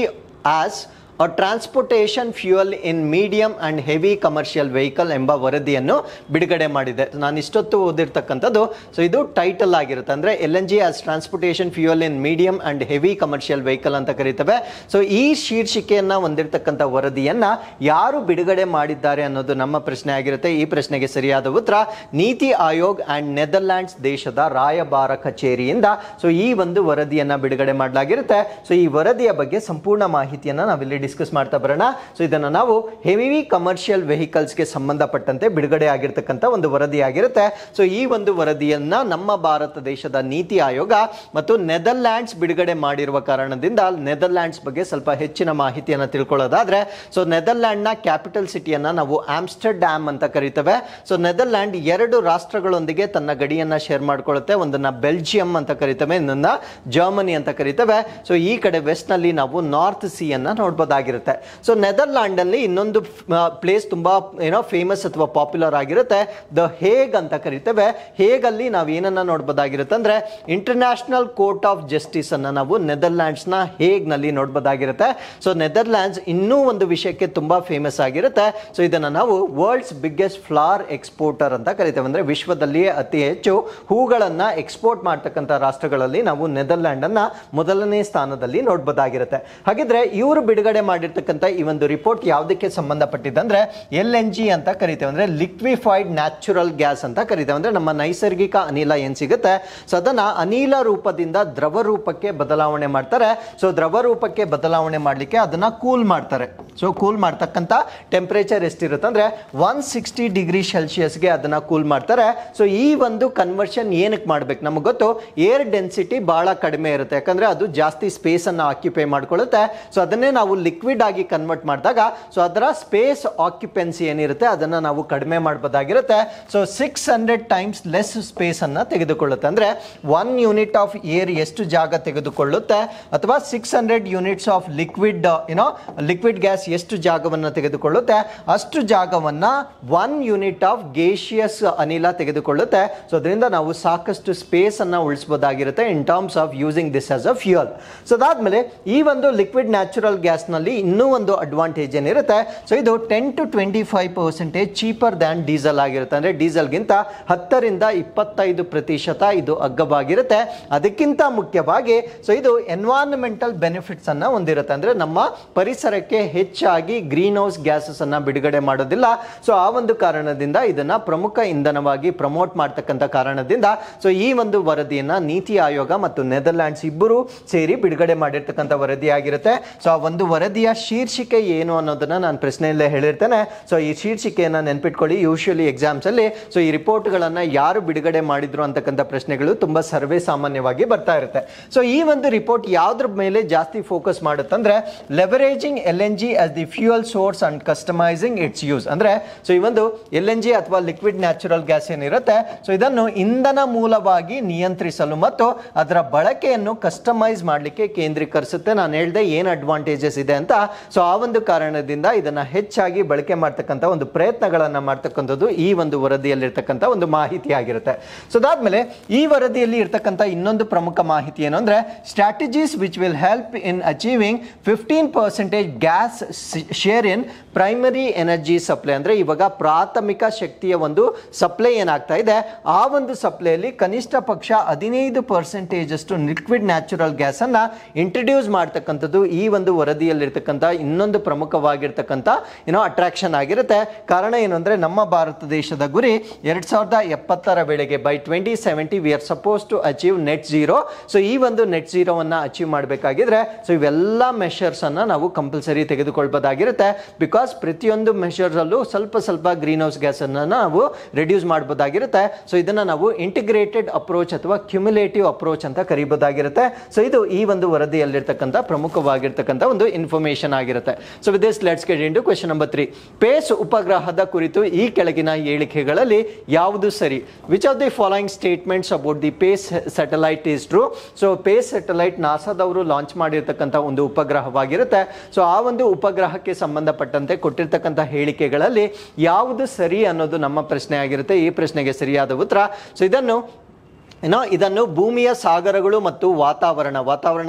Speaker 1: as a transportation fuel in medium and heavy commercial vehicle ಎಂಬ ವರದಿಯನ್ನು ಬಿಡುಗಡೆ ಮಾಡಿದೆ? ನಾನು ಇಷ್ಟೊತ್ತು ಓದಿರ್ತಕ್ಕಂಥದ್ದು ಸೊ ಇದು ಟೈಟಲ್ ಆಗಿರುತ್ತೆ. ಅಂದರೆ LNG as transportation fuel in medium and heavy commercial vehicle ಅಂತ ಕರೀತೇವೆ. ಸೊ ಈ ಶೀರ್ಷಿಕೆಯನ್ನು ಹೊಂದಿರತಕ್ಕಂಥ ವರದಿಯನ್ನು ಯಾರು ಬಿಡುಗಡೆ ಮಾಡಿದ್ದಾರೆ ಅನ್ನೋದು ನಮ್ಮ ಪ್ರಶ್ನೆ ಆಗಿರುತ್ತೆ. ಈ ಪ್ರಶ್ನೆಗೆ ಸರಿಯಾದ ಉತ್ತರ ನೀತಿ ಆಯೋಗ್ ಅಂಡ್ ನೆದರ್ಲ್ಯಾಂಡ್ಸ್ ದೇಶದ ರಾಯಭಾರ ಕಚೇರಿಯಿಂದ ಸೊ ಈ ಒಂದು ವರದಿಯನ್ನು ಬಿಡುಗಡೆ ಮಾಡಲಾಗಿರುತ್ತೆ. ಸೊ ಈ ವರದಿಯ ಬಗ್ಗೆ ಸಂಪೂರ್ಣ ಮಾಹಿತಿಯನ್ನು ನಾವಿಲ್ಲಿ ಡಿಸ್ಕಸ್ ಮಾಡ್ತಾ ಬರೋಣ. ಸೊ ಇದನ್ನು ನಾವು ಹೆವಿ ಕಮರ್ಷಿಯಲ್ ವೆಹಿಕಲ್ಸ್ಗೆ ಸಂಬಂಧಪಟ್ಟಂತೆ ಬಿಡುಗಡೆ ಆಗಿರ್ತಕ್ಕಂಥ ಒಂದು ವರದಿ ಆಗಿರುತ್ತೆ. ಸೊ ಈ ಒಂದು ವರದಿಯನ್ನ ನಮ್ಮ ಭಾರತ ದೇಶದ ನೀತಿ ಆಯೋಗ ಮತ್ತು ನೆದರ್ಲ್ಯಾಂಡ್ಸ್ ಬಿಡುಗಡೆ ಮಾಡಿರುವ ಕಾರಣದಿಂದ ನೆದರ್ಲ್ಯಾಂಡ್ಸ್ ಬಗ್ಗೆ ಸ್ವಲ್ಪ ಹೆಚ್ಚಿನ ಮಾಹಿತಿಯನ್ನು ತಿಳ್ಕೊಳ್ಳೋದಾದ್ರೆ, ಸೊ ನೆದರ್ಲ್ಯಾಂಡ್ ನ ಕ್ಯಾಪಿಟಲ್ ಸಿಟಿಯನ್ನ ನಾವು ಆಮ್ಸ್ಟರ್ಡ್ಯಾಮ್ ಅಂತ ಕರಿತೇವೆ. ಸೊ ನೆದರ್ಲ್ಯಾಂಡ್ 2 ರಾಷ್ಟ್ರಗಳೊಂದಿಗೆ ತನ್ನ ಗಡಿಯನ್ನ ಶೇರ್ ಮಾಡ್ಕೊಳ್ಳುತ್ತೆ. ಒಂದನ್ನ ಬೆಲ್ಜಿಯಂ ಅಂತ ಕರಿತೇವೆ, ಇನ್ನೊಂದನ್ನ ಜರ್ಮನಿ ಅಂತ ಕರಿತೇವೆ. ಸೊ ಈ ಕಡೆ ವೆಸ್ಟ್ ನಲ್ಲಿ ನಾವು ನಾರ್ತ್ ಸಿ ಅನ್ನ ನೋಡಬಹುದಾಗಿರುತ್ತೆ. ಸೊ ನೆದರ್ಲ್ಯಾಂಡ್ ಅಲ್ಲಿ ಇನ್ನೊಂದು ಪ್ಲೇಸ್ ತುಂಬಾ ಫೇಮಸ್ ಅಥವಾ ಪಾಪ್ಯುಲರ್ ಆಗಿರುತ್ತೆ, ದ ಹೇಗ್ ಅಂತ ಕರಿತೇವೆ. ಹೇಗ್ ಅಲ್ಲಿ ನಾವು ಏನನ್ನ ನೋಡಬಹುದಾಗಿರುತ್ತೆ ಅಂದ್ರೆ ಇಂಟರ್ನ್ಯಾಷನಲ್ ಕೋರ್ಟ್ ಆಫ್ ಜಸ್ಟಿಸ್ ಅನ್ನ ನಾವು ನೆದರ್ಲ್ಯಾಂಡ್ಸ್ ನ ಹೇಗ್ ನಲ್ಲಿ ನೋಡಬಹುದಾಗಿರುತ್ತೆ. ಸೊ ನೆದರ್ಲ್ಯಾಂಡ್ಸ್ ಇನ್ನೂ ಒಂದು ವಿಷಯಕ್ಕೆ ತುಂಬಾ ಫೇಮಸ್ ಆಗಿರುತ್ತೆ. ಸೊ ಇದನ್ನ ನಾವು ವರ್ಲ್ಡ್ಸ್ ಬಿಗ್ಗೆಸ್ಟ್ ಫ್ಲವರ್ ಎಕ್ಸ್ಪೋರ್ಟರ್ ಅಂತ ಕರಿತೇವೆ. ಅಂದ್ರೆ ವಿಶ್ವದಲ್ಲಿಯೇ ಅತಿ ಹೆಚ್ಚು ಹೂಗಳನ್ನ ಎಕ್ಸ್ಪೋರ್ಟ್ ಮಾಡ್ತಕ್ಕಂಥ ರಾಷ್ಟ್ರಗಳಲ್ಲಿ ನಾವು ನೆದರ್ಲ್ಯಾಂಡ್ ಅನ್ನ ಮೊದಲನೇ ಸ್ಥಾನದಲ್ಲಿ ನೋಡಬಹುದಾಗಿರುತ್ತೆ. ಹಾಗಿದ್ರೆ ಇವರು ಬಿಡುಗಡೆ ಮಾಡಿರ್ತಕ್ಕಂಥ ಈ ಒಂದು ರಿಪೋರ್ಟ್ ಯಾವುದಕ್ಕೆ ಸಂಬಂಧಪಟ್ಟಿದ್ದಂದ್ರೆ LNG ಅಂತ ಕರಿತೇವೆ, ಅಂದ್ರೆ ಲಿಕ್ವಿಫೈಡ್ ನ್ಯಾಚುರಲ್ ಗ್ಯಾಸ್ ಅಂತ ಕರಿತೇವೆ. ಅಂದ್ರೆ ನಮ್ಮ ನೈಸರ್ಗಿಕ ಅನಿಲ ಏನ್ ಸಿಗುತ್ತೆ, ಸೊ ಅದನ್ನ ಅನಿಲ ರೂಪದಿಂದ ದ್ರವ ರೂಪಕ್ಕೆ ಬದಲಾವಣೆ ಮಾಡ್ತಾರೆ. ಸೊ ದ್ರವ ರೂಪಕ್ಕೆ ಬದಲಾವಣೆ ಮಾಡ್ಲಿಕ್ಕೆ ಅದನ್ನ ಕೂಲ್ ಮಾಡ್ತಾರೆ. ಸೊ ಕೂಲ್ ಮಾಡ್ತಕ್ಕಂಥ ಟೆಂಪರೇಚರ್ ಎಷ್ಟಿರುತ್ತೆ ಅಂದ್ರೆ 160 ಡಿಗ್ರಿ ಸೆಲ್ಸಿಯಸ್ಗೆ ಅದನ್ನ ಕೂಲ್ ಮಾಡ್ತಾರೆ. ಸೊ ಈ ಒಂದು ಕನ್ವರ್ಷನ್ ಏನಕ್ಕೆ ಮಾಡ್ಬೇಕು, ನಮಗೆ ಗೊತ್ತು ಏರ್ ಡೆನ್ಸಿಟಿ ಬಹಳ ಕಡಿಮೆ ಇರುತ್ತೆ, ಯಾಕಂದ್ರೆ ಅದು ಜಾಸ್ತಿ ಸ್ಪೇಸ್ ಅನ್ನ ಆಕ್ಯುಪೈ ಮಾಡ್ಕೊಳ್ಳುತ್ತೆ. ಸೊ ಅದನ್ನೇ ನಾವು ಲಿಕ್ವಿಡ್ ಆಗಿ ಕನ್ವರ್ಟ್ ಮಾಡಿದಾಗ ಸೊ ಅದರ ಸ್ಪೇಸ್ ಆಕ್ಯುಪೆನ್ಸಿ ಏನಿರುತ್ತೆ ಅದನ್ನ ನಾವು ಕಡಿಮೆ ಮಾಡಬಹುದಾಗಿರುತ್ತೆ. ಸೊ 600 ಟೈಮ್ಸ್ ಲೆಸ್ ಸ್ಪೇಸ್ ಅನ್ನ ತೆಗೆದುಕೊಳ್ಳುತ್ತೆ. ಅಂದ್ರೆ 1 ಯೂನಿಟ್ ಆಫ್ ಏರ್ ಎಷ್ಟು ಜಾಗ ತೆಗೆದುಕೊಳ್ಳುತ್ತೆ, ಅಥವಾ 600 ಯೂನಿಟ್ಸ್ ಆಫ್ ಲಿಕ್ವಿಡ್ ಗ್ಯಾಸ್ ಎಷ್ಟು ಜಾಗವನ್ನು ತೆಗೆದುಕೊಳ್ಳುತ್ತೆ, ಅಷ್ಟು ಜಾಗವನ್ನ 1 ಯೂನಿಟ್ ಆಫ್ ಗೇಷಿಯಸ್ ಅನಿಲ ತೆಗೆದುಕೊಳ್ಳುತ್ತೆ. ಸೊ ಅದರಿಂದ ನಾವು ಸಾಕಷ್ಟು ಸ್ಪೇಸ್ ಅನ್ನ ಉಳಿಸಬಹುದಾಗಿರುತ್ತೆ in terms of using this as a fuel. So ಅದಾದ್ಮೇಲೆ ಈ ಒಂದು ಲಿಕ್ವಿಡ್ ನ್ಯಾಚುರಲ್ ಗ್ಯಾಸ್ ನಲ್ಲಿ ಇನ್ನೂ ಒಂದು ಅಡ್ವಾಂಟೇಜ್ ಏನಿರುತ್ತೆ, ಸೊ ಇದು 10 to 25% ಚೀಪರ್ ದ್ಯಾನ್ ಡೀಸೆಲ್ ಆಗಿರುತ್ತೆ. ಅಂದ್ರೆ ಡೀಸೆಲ್ಗಿಂತ 10 ರಿಂದ 25% ಇದು ಅಗ್ಗವಾಗಿರುತ್ತೆ. ಅದಕ್ಕಿಂತ ಮುಖ್ಯವಾಗಿ ಸೊ ಇದು ಎನ್ವೈರನ್ಮೆಂಟಲ್ ಬೆನಿಫಿಟ್ಸ್ ಅನ್ನ ಹೊಂದಿರುತ್ತೆ. ಅಂದ್ರೆ ನಮ್ಮ ಪರಿಸರಕ್ಕೆ ಹೆಚ್ಚಾಗಿ ಗ್ರೀನ್ ಹೌಸ್ ಗ್ಯಾಸಸ್ ಅನ್ನ ಬಿಡುಗಡೆ ಮಾಡೋದಿಲ್ಲ. ಸೊ ಆ ಒಂದು ಕಾರಣದಿಂದ ಇದನ್ನ ಪ್ರಮುಖ ಇಂಧನವಾಗಿ ಪ್ರಮೋಟ್ ಮಾಡ್ತಕ್ಕಂಥ ಕಾರಣದಿಂದ ಸೊ ಈ ಒಂದು ವರದಿಯನ್ನ ನೀತಿ ಆಯೋಗ ಮತ್ತು ನೆದರ್ಲ್ಯಾಂಡ್ಸ್ ಇಬ್ಬರು ಸೇರಿ ಬಿಡುಗಡೆ ಮಾಡಿರ್ತಕ್ಕಂಥ ವರದಿ ಆಗಿರುತ್ತೆ. ಸೊ ಆ ಒಂದು ವರದಿಯ ಶೀರ್ಷಿಕೆ ಏನು ಅನ್ನೋದನ್ನ ನಾನು ಪ್ರಶ್ನೆಯಲ್ಲೇ ಹೇಳಿರ್ತೇನೆ. ಸೊ ಈ ಶೀರ್ಷಿಕೆಯನ್ನ ನೆನ್ಪಿಟ್ಕೊಳ್ಳಿ. ಯೂಶುವಲಿ ಎಕ್ಸಾಮ್ಸ್ ಅಲ್ಲಿ ಸೊ ಈ ರಿಪೋರ್ಟ್ ಗಳನ್ನ ಯಾರು ಬಿಡುಗಡೆ ಮಾಡಿದ್ರು ಅಂತಕ್ಕಂಥ ಪ್ರಶ್ನೆಗಳು ತುಂಬಾ ಸರ್ವೇ ಸಾಮಾನ್ಯವಾಗಿ ಬರ್ತಾ ಇರುತ್ತೆ. ಸೊ ಈ ಒಂದು ರಿಪೋರ್ಟ್ ಯಾವ್ದ್ರ ಮೇಲೆ ಜಾಸ್ತಿ ಫೋಕಸ್ ಮಾಡುತ್ತಂದ್ರೆ leveraging LNG as the fuel source and customising its use. ಅಂದ್ರೆ ಸೊ ಈ ಒಂದು LNG ಅಥವಾ ಲಿಕ್ವಿಡ್ ನ್ಯಾಚುರಲ್ ಗ್ಯಾಸ್ ಏನಿರುತ್ತೆ ಸೊ ಇದನ್ನು ಇಂಧನ ಮೂಲವಾಗಿ ನಿಯಂತ್ರಿಸಲು ಮತ್ತು ಅದರ ಬಳಕೆಯನ್ನು ಕಸ್ಟಮೈಸ್ ಮಾಡಲಿಕ್ಕೆ ಕೇಂದ್ರೀಕರಿಸುತ್ತೆ. ನಾನು ಹೇಳಿದೆ ಏನು ಅಡ್ವಾಂಟೇಜಸ್ ಇದೆ ಅಂತ. ಸೊ ಆ ಒಂದು ಕಾರಣದಿಂದ ಇದನ್ನ ಹೆಚ್ಚಾಗಿ ಬಳಕೆ ಮಾಡ್ತಕ್ಕಂಥ ಒಂದು ಪ್ರಯತ್ನಗಳನ್ನ ಮಾಡ್ತಕ್ಕಂಥದ್ದು ಈ ಒಂದು ವರದಿಯಲ್ಲಿರ್ತಕ್ಕಂಥ ಒಂದು ಮಾಹಿತಿ ಆಗಿರುತ್ತೆ. ಸೊ ಅದಾದ್ಮೇಲೆ ಈ ವರದಿಯಲ್ಲಿ ಇರ್ತಕ್ಕಂಥ ಇನ್ನೊಂದು ಪ್ರಮುಖ ಮಾಹಿತಿ ಏನು ಅಂದ್ರೆ strategies which will help in achieving 15% gas share in primary energy supply. ಅಂದ್ರೆ ಇವಾಗ ಪ್ರಾಥಮಿಕ ಶಕ್ತಿಯ ಒಂದು ಸಪ್ಲೈ ಏನಾಗ್ತಾ ಇದೆ, ಆ ಒಂದು ಸಪ್ಲೈಯಲ್ಲಿ ಕನಿಷ್ಠ ಪಕ್ಷ 15% ಅಷ್ಟು ಲಿಕ್ವಿಡ್ ನ್ಯಾಚುರಲ್ ಗ್ಯಾಸ್ ಅನ್ನ ಇಂಟ್ರೊಡ್ಯೂಸ್ ಮಾಡ್ತಕ್ಕಂಥದ್ದು ಈ ಒಂದು ವರದಿಯಲ್ಲಿರ್ತಕ್ಕಂಥ ಇನ್ನೊಂದು ಪ್ರಮುಖವಾಗಿರ್ತಕ್ಕಂಥ ಅಟ್ರಾಕ್ಷನ್ ಆಗಿರುತ್ತೆ. ಕಾರಣ ಏನು ಅಂದ್ರೆ ನಮ್ಮ ಭಾರತ ದೇಶದ ಗುರಿ 2070 ವೇಳೆಗೆ by 2070 we are suppose to achieve net zero. So ಈ ಒಂದು ನೆಟ್ ಝೀರೋವನ್ನ ಅಚೀವ್ ಮಾಡಬೇಕಾಗಿದ್ರೆ ಸೊ ಇವೆಲ್ಲ ಮೆಷರ್ಸ್ ಅನ್ನ ನಾವು ಕಂಪಲ್ಸರಿ ತೆಗೆದುಕೊಳ್ಬಹುದಾಗಿರುತ್ತೆ. ಬಿಕಾಸ್ ಪ್ರತಿಯೊಂದು ಮೆಷರ್ಸ್ ಅಲ್ಲೂ ಸ್ವಲ್ಪ ಗ್ರೀನ್ ಹೌಸ್ ಗ್ಯಾಸ್ ಅನ್ನ ನಾವು ರಿಡ್ಯೂಸ್ ಮಾಡಬಹುದಾಗಿರುತ್ತೆ. ಸೊ ಇದನ್ನ ನಾವು ಇಂಟಿಗ್ರೇಟೆಡ್ ಅಪ್ರೋಚ್ ಅಥವಾ ಕ್ಯುಮುಲೇಟಿವ್ ಅಪ್ರೋಚ್ ಅಂತ ಕರೀಬಹುದಾಗಿರುತ್ತೆ. ಸೊ ಇದು ಈ ಒಂದು ವರದಿಯಲ್ಲಿರ್ತಕ್ಕಂಥ ಪ್ರಮುಖವಾಗಿರ್ತಕ್ಕಂಥ ಒಂದು ಇನ್ಫಾರ್ಮೇಶನ್ ಆಗಿರುತ್ತೆ. So with this let's get into question number 3. PACE ಉಪಗ್ರಹದ ಕುರಿತು ಈ ಕೆಳಗಿನ ಹೇಳಿಕೆಗಳಲ್ಲಿ ಯಾವುದು ಸರಿ? Which of the following statements about the PACE satellite is true? So PACE satellite ನಾಸಾದವರು ಲಾಂಚ್ ಮಾಡಿರ್ತಕ್ಕಂಥ ಒಂದು ಉಪಗ್ರಹವಾಗಿರುತ್ತೆ. ಸೊ ಆ ಒಂದು ಉಪಗ್ರಹಕ್ಕೆ ಸಂಬಂಧಪಟ್ಟಂತೆ ಕೊಟ್ಟಿರ್ತಕ್ಕಂಥ ಹೇಳಿಕೆಗಳಲ್ಲಿ ಯಾವುದು ಸರಿ ಅನ್ನೋದು ನಮ್ಮ ಪ್ರಶ್ನೆ ಆಗಿರುತ್ತೆ. ಈ ಪ್ರಶ್ನೆಗೆ ಸರಿಯಾದ ಉತ್ತರ ಸೊ ಇದನ್ನು ಭೂಮಿಯ ಸಾಗರಗಳು ಮತ್ತು ವಾತಾವರಣ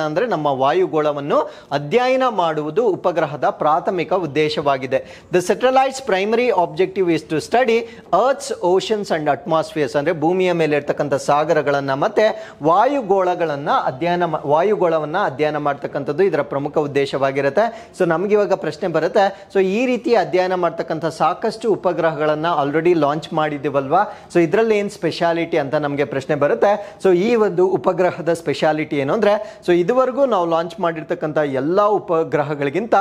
Speaker 1: ಅಂದರೆ ನಮ್ಮ ವಾಯುಗೋಳವನ್ನು ಅಧ್ಯಯನ ಮಾಡುವುದು ಉಪಗ್ರಹದ ಪ್ರಾಥಮಿಕ ಉದ್ದೇಶವಾಗಿದೆ. The satellite's primary objective is to study Earth's oceans and atmospheres. ಅಂದರೆ ಭೂಮಿಯ ಮೇಲೆ ಇರ್ತಕ್ಕಂಥ ಸಾಗರಗಳನ್ನು ಮತ್ತೆ ವಾಯುಗೋಳವನ್ನು ಅಧ್ಯಯನ ಮಾಡ್ತಕ್ಕಂಥದ್ದು ಇದರ ಪ್ರಮುಖ ಉದ್ದೇಶವಾಗಿರುತ್ತೆ. ಸೊ ನಮಗೆ ಇವಾಗ ಪ್ರಶ್ನೆ ಬರುತ್ತೆ, ಸೊ ಈ ರೀತಿ ಅಧ್ಯಯನ ಮಾಡ್ತಕ್ಕಂಥ ಸಾಕಷ್ಟು ಉಪಗ್ರಹಗಳನ್ನು ಆಲ್ರೆಡಿ ಲಾಂಚ್ ಮಾಡಿದ್ದೀವಲ್ವಾ, ಸೊ ಇದರಲ್ಲಿ ಏನು ಸ್ಪೆಷಾಲಿಟಿ ಅಂತ ನಮಗೆ ಪ್ರಶ್ನೆ ಬರುತ್ತೆ. ಆಗಿರುತ್ತೆ. ಸೊ ಈ ಒಂದು ಉಪಗ್ರಹದ ಸ್ಪೆಷಾಲಿಟಿ ಏನು ಅಂದರೆ, ಸೊ ಇದುವರೆಗೂ ನಾವು ಲಾಂಚ್ ಮಾಡಿರ್ತಕ್ಕಂಥ ಎಲ್ಲ ಉಪಗ್ರಹಗಳಿಗಿಂತ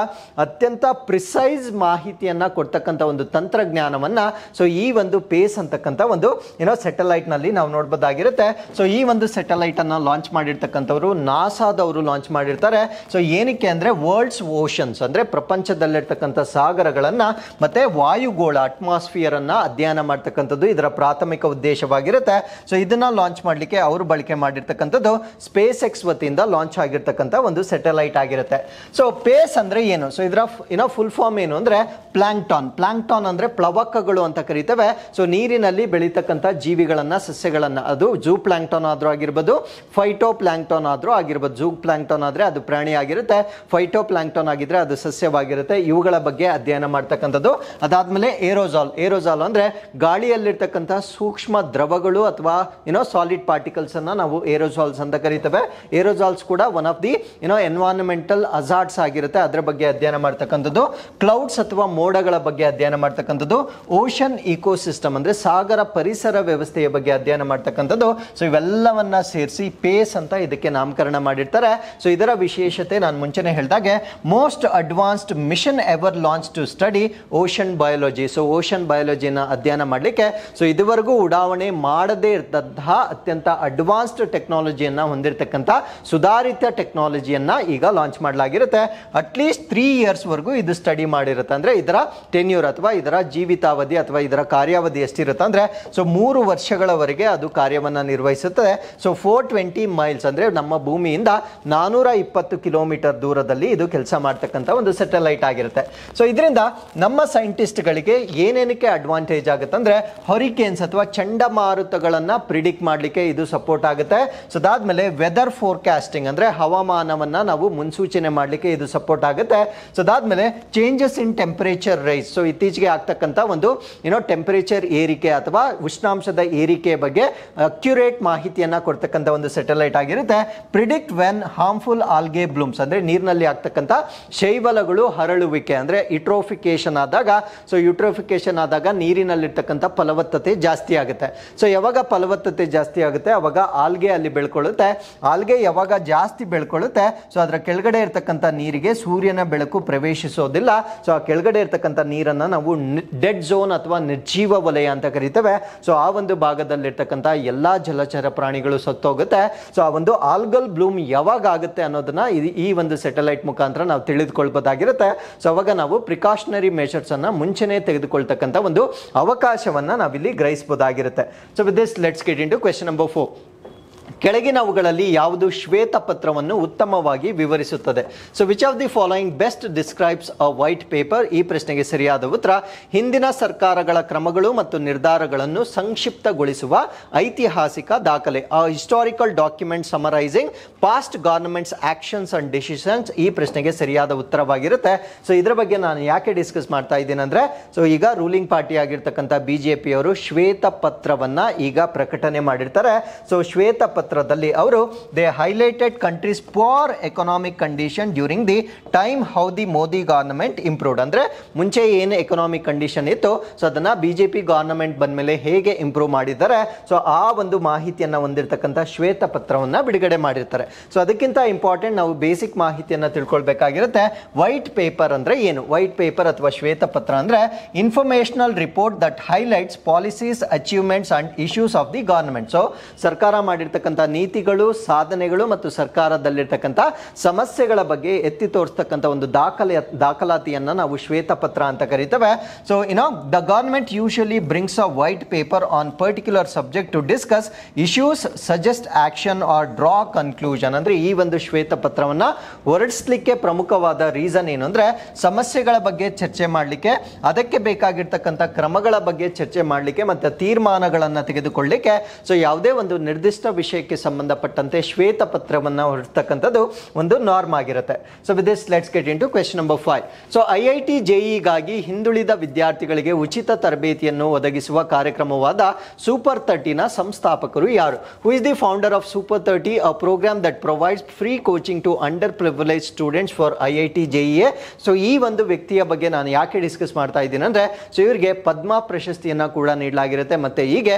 Speaker 1: ಅತ್ಯಂತ ಪ್ರಿಸೈಸ್ ಮಾಹಿತಿಯನ್ನು ಕೊಡ್ತಕ್ಕಂಥ ಒಂದು ತಂತ್ರಜ್ಞಾನವನ್ನು ಸೊ ಈ ಒಂದು ಪೇಸ್ ಅಂತಕ್ಕಂಥ ಒಂದು ಸ್ಯಾಟಲೈಟ್ನಲ್ಲಿ ನಾವು ನೋಡ್ಬೋದಾಗಿರುತ್ತೆ. ಸೊ ಈ ಒಂದು ಸ್ಯಾಟಲೈಟನ್ನು ಲಾಂಚ್ ಮಾಡಿರ್ತಕ್ಕಂಥವ್ರು ನಾಸಾದವರು ಲಾಂಚ್ ಮಾಡಿರ್ತಾರೆ. ಸೊ ಏನಕ್ಕೆ ಅಂದರೆ ವರ್ಲ್ಡ್ಸ್ ಓಷನ್ಸ್ ಅಂದರೆ ಪ್ರಪಂಚದಲ್ಲಿರ್ತಕ್ಕಂಥ ಸಾಗರಗಳನ್ನು ಮತ್ತು ವಾಯುಗೋಳ ಅಟ್ಮಾಸ್ಫಿಯರ್ ಅನ್ನು ಅಧ್ಯಯನ ಮಾಡ್ತಕ್ಕಂಥದ್ದು ಇದರ ಪ್ರಾಥಮಿಕ ಉದ್ದೇಶವಾಗಿರುತ್ತೆ. ಸೊ ಇದನ್ನು ಲಾಂಚ್ ಮಾಡಲಿಕ್ಕೆ ಅವರು ಬಳಕೆ ಮಾಡಿರ್ತಕ್ಕಂಥದ್ದು ಸ್ಪೇಸ್ ಎಕ್ಸ್ ವತಿಯಿಂದ ಲಾಂಚ್ ಆಗಿರ್ತಕ್ಕಂಥ ಒಂದು ಸ್ಯಾಟಲೈಟ್ ಆಗಿರುತ್ತೆ. ಸೊ ಪೇಸ್ ಅಂದರೆ ಏನು? ಸೊ ಇದರ ಫುಲ್ ಫಾರ್ಮ್ ಏನು ಅಂದರೆ ಪ್ಲಾಂಕ್ಟಾನ್ ಅಂದರೆ ಪ್ಲವಕಗಳು ಅಂತ ಕರೀತೇವೆ. ಸೊ ನೀರಿನಲ್ಲಿ ಬೆಳೀತಕ್ಕಂಥ ಜೀವಿಗಳನ್ನು ಸಸ್ಯಗಳನ್ನು, ಅದು ಜೂ ಪ್ಲಾಂಕ್ಟಾನ್ ಆದರೂ ಆಗಿರ್ಬೋದು, ಫೈಟೋ ಪ್ಲಾಂಕ್ಟಾನ್ ಆದರೂ ಆಗಿರ್ಬೋದು. ಜೂ ಪ್ಲಾಂಕ್ಟಾನ್ ಆದರೆ ಅದು ಪ್ರಾಣಿ ಆಗಿರುತ್ತೆ, ಫೈಟೋ ಪ್ಲಾಂಕ್ಟಾನ್ ಆಗಿದ್ರೆ ಅದು ಸಸ್ಯವಾಗಿರುತ್ತೆ. ಇವುಗಳ ಬಗ್ಗೆ ಅಧ್ಯಯನ ಮಾಡ್ತಕ್ಕಂಥದ್ದು. ಅದಾದಮೇಲೆ ಏರೋಜಾಲ್ ಅಂದರೆ ಗಾಳಿಯಲ್ಲಿರ್ತಕ್ಕಂಥ ಸೂಕ್ಷ್ಮ ದ್ರವಗಳು ಅಥವಾ ಸಾಲಿಡ್ ಪಾರ್ಟಿಕಲ್ಸ್ ಅನ್ನು ನಾವು ಏರೋಜಾಲ್ಸ್ ಅಂತ ಕರೀತೇವೆ. ಏರೋಜಾಲ್ಸ್ ಕೂಡ ಒನ್ ಆಫ್ ದಿ ಎನ್ವೈರನ್ಮೆಂಟಲ್ ಅಜಾರ್ಡ್ಸ್ ಆಗಿರುತ್ತೆ, ಅದರ ಬಗ್ಗೆ ಅಧ್ಯಯನ ಮಾಡ್ತಕ್ಕಂಥದ್ದು. ಕ್ಲೌಡ್ಸ್ ಅಥವಾ ಮೋಡಗಳ ಬಗ್ಗೆ ಅಧ್ಯಯನ ಮಾಡ್ತಕ್ಕಂಥದ್ದು. ಓಷನ್ ಇಕೋಸಿಸ್ಟಮ್ ಅಂದರೆ ಸಾಗರ ಪರಿಸರ ವ್ಯವಸ್ಥೆಯ ಬಗ್ಗೆ ಅಧ್ಯಯನ ಮಾಡ್ತಕ್ಕಂಥದ್ದು. ಸೊ ಇವೆಲ್ಲವನ್ನ ಸೇರಿಸಿ ಪೇಸ್ ಅಂತ ಇದಕ್ಕೆ ನಾಮಕರಣ ಮಾಡಿರ್ತಾರೆ. ಸೊ ಇದರ ವಿಶೇಷತೆ ನಾನು ಮುಂಚೆನೆ ಹೇಳಿದಾಗೆ most advanced mission ever launch to study ocean biology. So ocean ಬಯಾಲಜಿನ ಅಧ್ಯಯನ ಮಾಡಲಿಕ್ಕೆ ಸೊ ಇದುವರೆಗೂ ಉಡಾವಣೆ ಮಾಡದೇ ಇರದಂತಹ ಅತ್ಯಂತ ಅಡ್ವಾನ್ಸ್ಡ್ ಟೆಕ್ನಾಲಜಿಯನ್ನು ಹೊಂದಿರತಕ್ಕಂಥ ಸುಧಾರಿತ ಟೆಕ್ನಾಲಜಿಯನ್ನು ಈಗ ಲಾಂಚ್ ಮಾಡಲಾಗಿರುತ್ತೆ. ಅಟ್ಲೀಸ್ಟ್ 3 years ವರೆಗೂ ಇದು ಸ್ಟಡಿ ಮಾಡಿರುತ್ತೆ. ಅಂದರೆ ಇದರ ಟೆನ್ಯೂರ್ ಅಥವಾ ಇದರ ಜೀವಿತಾವಧಿ ಅಥವಾ ಇದರ ಕಾರ್ಯಾವಧಿ ಎಷ್ಟಿರುತ್ತೆ ಅಂದರೆ ಸೊ 3 ವರ್ಷಗಳವರೆಗೆ ಅದು ಕಾರ್ಯವನ್ನು ನಿರ್ವಹಿಸುತ್ತದೆ. ಸೊ 420 miles ಅಂದರೆ ನಮ್ಮ ಭೂಮಿಯಿಂದ 420 ಕಿಲೋಮೀಟರ್ ದೂರದಲ್ಲಿ ಇದು ಕೆಲಸ ಮಾಡ್ತಕ್ಕಂಥ ಒಂದು ಸ್ಯಾಟಲೈಟ್ ಆಗಿರುತ್ತೆ. ಸೊ ಇದರಿಂದ ನಮ್ಮ ಸೈಂಟಿಸ್ಟ್ಗಳಿಗೆ ಏನೇನಕ್ಕೆ ಅಡ್ವಾಂಟೇಜ್ ಆಗುತ್ತೆ ಅಂದರೆ ಹೊರಿಕೇನ್ಸ್ ಅಥವಾ ಚಂಡಮಾರುತಗಳನ್ನು ಪ್ರಿಡಿಕ್ಟ್ ಮಾಡಲಿಕ್ಕೆ ಇದು ಸಪೋರ್ಟ್ ಆಗುತ್ತೆ. ಸೊ ಅದಾದಮೇಲೆ ವೆದರ್ ಫೋರ್ಕಾಸ್ಟಿಂಗ್ ಅಂದರೆ ಹವಾಮಾನವನ್ನು ನಾವು ಮುನ್ಸೂಚನೆ ಮಾಡಲಿಕ್ಕೆ ಇದು ಸಪೋರ್ಟ್ ಆಗುತ್ತೆ. ಸೊ ಅದಾದಮೇಲೆ changes in temperature rice. So ಇತ್ತೀಚೆಗೆ ಆಗ್ತಕ್ಕಂಥ ಒಂದು ಟೆಂಪರೇಚರ್ ಏರಿಕೆ ಅಥವಾ ಉಷ್ಣಾಂಶದ ಏರಿಕೆ ಬಗ್ಗೆ ಅಕ್ಯುರೇಟ್ ಮಾಹಿತಿಯನ್ನು ಕೊಡ್ತಕ್ಕಂಥ ಒಂದು ಸ್ಯಾಟಲೈಟ್ ಆಗಿರುತ್ತೆ. Predict when harmful algae Bloom's ಅಂದರೆ ನೀರಿನಲ್ಲಿ ಆಗ್ತಕ್ಕಂಥ ಶೈವಲಗಳು ಹರಳುವಿಕೆ ಅಂದರೆ ಯುಟ್ರೋಫಿಕೇಶನ್ ಆದಾಗ ನೀರಿನಲ್ಲಿರ್ತಕ್ಕಂಥ ಫಲವತ್ತತೆ ಜಾಸ್ತಿ ಆಗುತ್ತೆ. ಸೊ ಯಾವಾಗ ಫಲವತ್ತತೆ ಜಾಸ್ತಿ ಆಗುತ್ತೆ ಅವಾಗ ಆಲ್ಗೆ ಅಲ್ಲಿ ಬೆಳ್ಕೊಳ್ಳುತ್ತೆ. ಆಲ್ಗೆ ಯಾವಾಗ ಜಾಸ್ತಿ ಬೆಳ್ಕೊಳ್ಳುತ್ತೆ ಸೊ ಅದರ ಕೆಳಗಡೆ ಇರ್ತಕ್ಕಂಥ ನೀರಿಗೆ ಸೂರ್ಯನ ಬೆಳಕು ಪ್ರವೇಶಿಸೋದಿಲ್ಲ. ಸೊ ಆ ಕೆಳಗಡೆ ಇರ್ತಕ್ಕಂಥ ನೀರನ್ನು ನಾವು ಡೆಡ್ ಝೋನ್ ಅಥವಾ ನಿರ್ಜೀವ ವಲಯ ಅಂತ ಕರಿತೇವೆ. ಸೊ ಆ ಒಂದು ಭಾಗದಲ್ಲಿರ್ತಕ್ಕಂಥ ಎಲ್ಲ ಜಲಚರ ಪ್ರಾಣಿಗಳು ಸತ್ತೋಗುತ್ತೆ. ಸೊ ಆ ಒಂದು ಆಲ್ಗಲ್ ಬ್ಲೂಮ್ ಯಾವಾಗ ಆಗುತ್ತೆ ಅನ್ನೋದನ್ನ ಈ ಒಂದು ಸ್ಯಾಟಲೈಟ್ ಮುಖಾಂತರ ನಾವು ತಿಳಿದುಕೊಳ್ಬೋದಾಗಿರುತ್ತೆ. ಸೊ ಅವಾಗ ನಾವು ಪ್ರಿಕಾಷನರಿ ಮೆಷರ್ಸ್ ಅನ್ನ ಮುಂಚೆನೇ ತೆಗೆದುಕೊಳ್ತಕ್ಕಂಥ ಒಂದು ಅವಕಾಶವನ್ನ ನಾವಿಲ್ಲಿ ಗ್ರಹಿಸಬಹುದಾಗಿರುತ್ತೆ. So with this let's get into question number 4. ಕೆಳಗಿನವುಗಳಲ್ಲಿ ಯಾವುದು ಶ್ವೇತಪತ್ರವನ್ನು ಉತ್ತಮವಾಗಿ ವಿವರಿಸುತ್ತದೆ? So which of the following best describes a white paper? ಈ ಪ್ರಶ್ನೆಗೆ ಸರಿಯಾದ ಉತ್ತರ ಹಿಂದಿನ ಸರ್ಕಾರಗಳ ಕ್ರಮಗಳು ಮತ್ತು ನಿರ್ಧಾರಗಳನ್ನು ಸಂಕ್ಷಿಪ್ತಗೊಳಿಸುವ ಐತಿಹಾಸಿಕ ದಾಖಲೆ. Historical document summarising past governments actions and decisions ಈ ಪ್ರಶ್ನೆಗೆ ಸರಿಯಾದ ಉತ್ತರವಾಗಿರುತ್ತೆ. ಸೊ ಇದರ ಬಗ್ಗೆ ನಾನು ಯಾಕೆ ಡಿಸ್ಕಸ್ ಮಾಡ್ತಾ ಇದ್ದೀನಿ ಅಂದರೆ ಸೊ ಈಗ ರೂಲಿಂಗ್ ಪಾರ್ಟಿ ಆಗಿರ್ತಕ್ಕಂಥ BJP ಅವರು ಶ್ವೇತಪತ್ರವನ್ನ ಈಗ ಪ್ರಕಟಣೆ ಮಾಡಿರ್ತಾರೆ. ಸೊ ಶ್ವೇತಪತ್ರ ಅವರು they highlighted countries poor economic condition during the time how the Modi government improved. ಅಂದ್ರೆ ಮುಂಚೆ ಏನು ಎಕನಾಮಿಕ್ ಕಂಡೀಷನ್ ಇತ್ತು ಸೊ ಅದನ್ನ BJP ಗವರ್ನಮೆಂಟ್ ಬಂದ ಮೇಲೆ ಹೇಗೆ ಇಂಪ್ರೂವ್ ಮಾಡಿದ್ದಾರೆ ಸೊ ಆ ಒಂದು ಮಾಹಿತಿಯನ್ನು ಹೊಂದಿರತಕ್ಕಂಥ ಶ್ವೇತಪತ್ರವನ್ನ ಬಿಡುಗಡೆ ಮಾಡಿರ್ತಾರೆ. ಸೊ ಅದಕ್ಕಿಂತ ಇಂಪಾರ್ಟೆಂಟ್ ನಾವು ಬೇಸಿಕ್ ಮಾಹಿತಿಯನ್ನು ತಿಳ್ಕೊಳ್ಬೇಕಾಗಿರುತ್ತೆ. ವೈಟ್ ಪೇಪರ್ ಅಂದ್ರೆ ಏನು? ವೈಟ್ ಪೇಪರ್ ಅಥವಾ ಶ್ವೇತಪತ್ರ ಅಂದ್ರೆ informational report that highlights policies achievements and issues of the government. So ಸರ್ಕಾರ ಮಾಡಿರ್ತಕ್ಕಂಥ ನೀತಿಗಳು, ಸಾಧನೆಗಳು ಮತ್ತು ಸರ್ಕಾರದಲ್ಲಿರ್ತಕ್ಕಂಥ ಸಮಸ್ಯೆಗಳ ಬಗ್ಗೆ ಎತ್ತಿ ತೋರಿಸ್ತಕ್ಕಂಥ ಒಂದು ದಾಖಲಾತಿಯನ್ನು ನಾವು ಶ್ವೇತಪತ್ರ ಅಂತ ಕರೀತೇವೆ. So the government usually brings a white paper on particular subject to discuss issues, suggest action or draw conclusion. ಅಂದ್ರೆ ಈ ಒಂದು ಶ್ವೇತಪತ್ರವನ್ನ ಹೊರಡಿಸಲಿಕ್ಕೆ ಪ್ರಮುಖವಾದ ರೀಸನ್ ಏನು ಅಂದ್ರೆ ಸಮಸ್ಯೆಗಳ ಬಗ್ಗೆ ಚರ್ಚೆ ಮಾಡಲಿಕ್ಕೆ, ಅದಕ್ಕೆ ಬೇಕಾಗಿರ್ತಕ್ಕಂಥ ಕ್ರಮಗಳ ಬಗ್ಗೆ ಚರ್ಚೆ ಮಾಡಲಿಕ್ಕೆ ಮತ್ತೆ ತೀರ್ಮಾನಗಳನ್ನು ತೆಗೆದುಕೊಳ್ಳಲಿಕ್ಕೆ. ಸೊ ಯಾವುದೇ ಒಂದು ನಿರ್ದಿಷ್ಟ ವಿಷಯ ವಿಷಯಕ್ಕೆ ಸಂಬಂಧಪಟ್ಟಂತೆ ಶ್ವೇತಪತ್ರವನ್ನು ಹೊರತಕ್ಕಂಥದ್ದು ಒಂದು ನಾರ್ಮ್ ಆಗಿರುತ್ತೆ. So with this let's get into question number 5. So IIT JEEಗಾಗಿ ಹಿಂದುಳಿದ ವಿದ್ಯಾರ್ಥಿಗಳಿಗೆ ಉಚಿತ ತರಬೇತಿಯನ್ನು ಒದಗಿಸುವ ಕಾರ್ಯಕ್ರಮವಾದ ಸೂಪರ್ 30ನ ಸಂಸ್ಥಾಪಕರು ಯಾರು? Who is the founder of Super 30, a programme that provides free coaching to under privilege students for IIT JEE. So ಈ ಒಂದು ವ್ಯಕ್ತಿಯ ಬಗ್ಗೆ ನಾನು ಯಾಕೆ ಡಿಸ್ಕಸ್ ಮಾಡ್ತಾ ಇದ್ದೀನಿ ಅಂದರೆ, ಸೊ ಇವರಿಗೆ ಪದ್ಮ ಪ್ರಶಸ್ತಿಯನ್ನು ಕೂಡ ನೀಡಲಾಗಿರುತ್ತೆ. ಮತ್ತು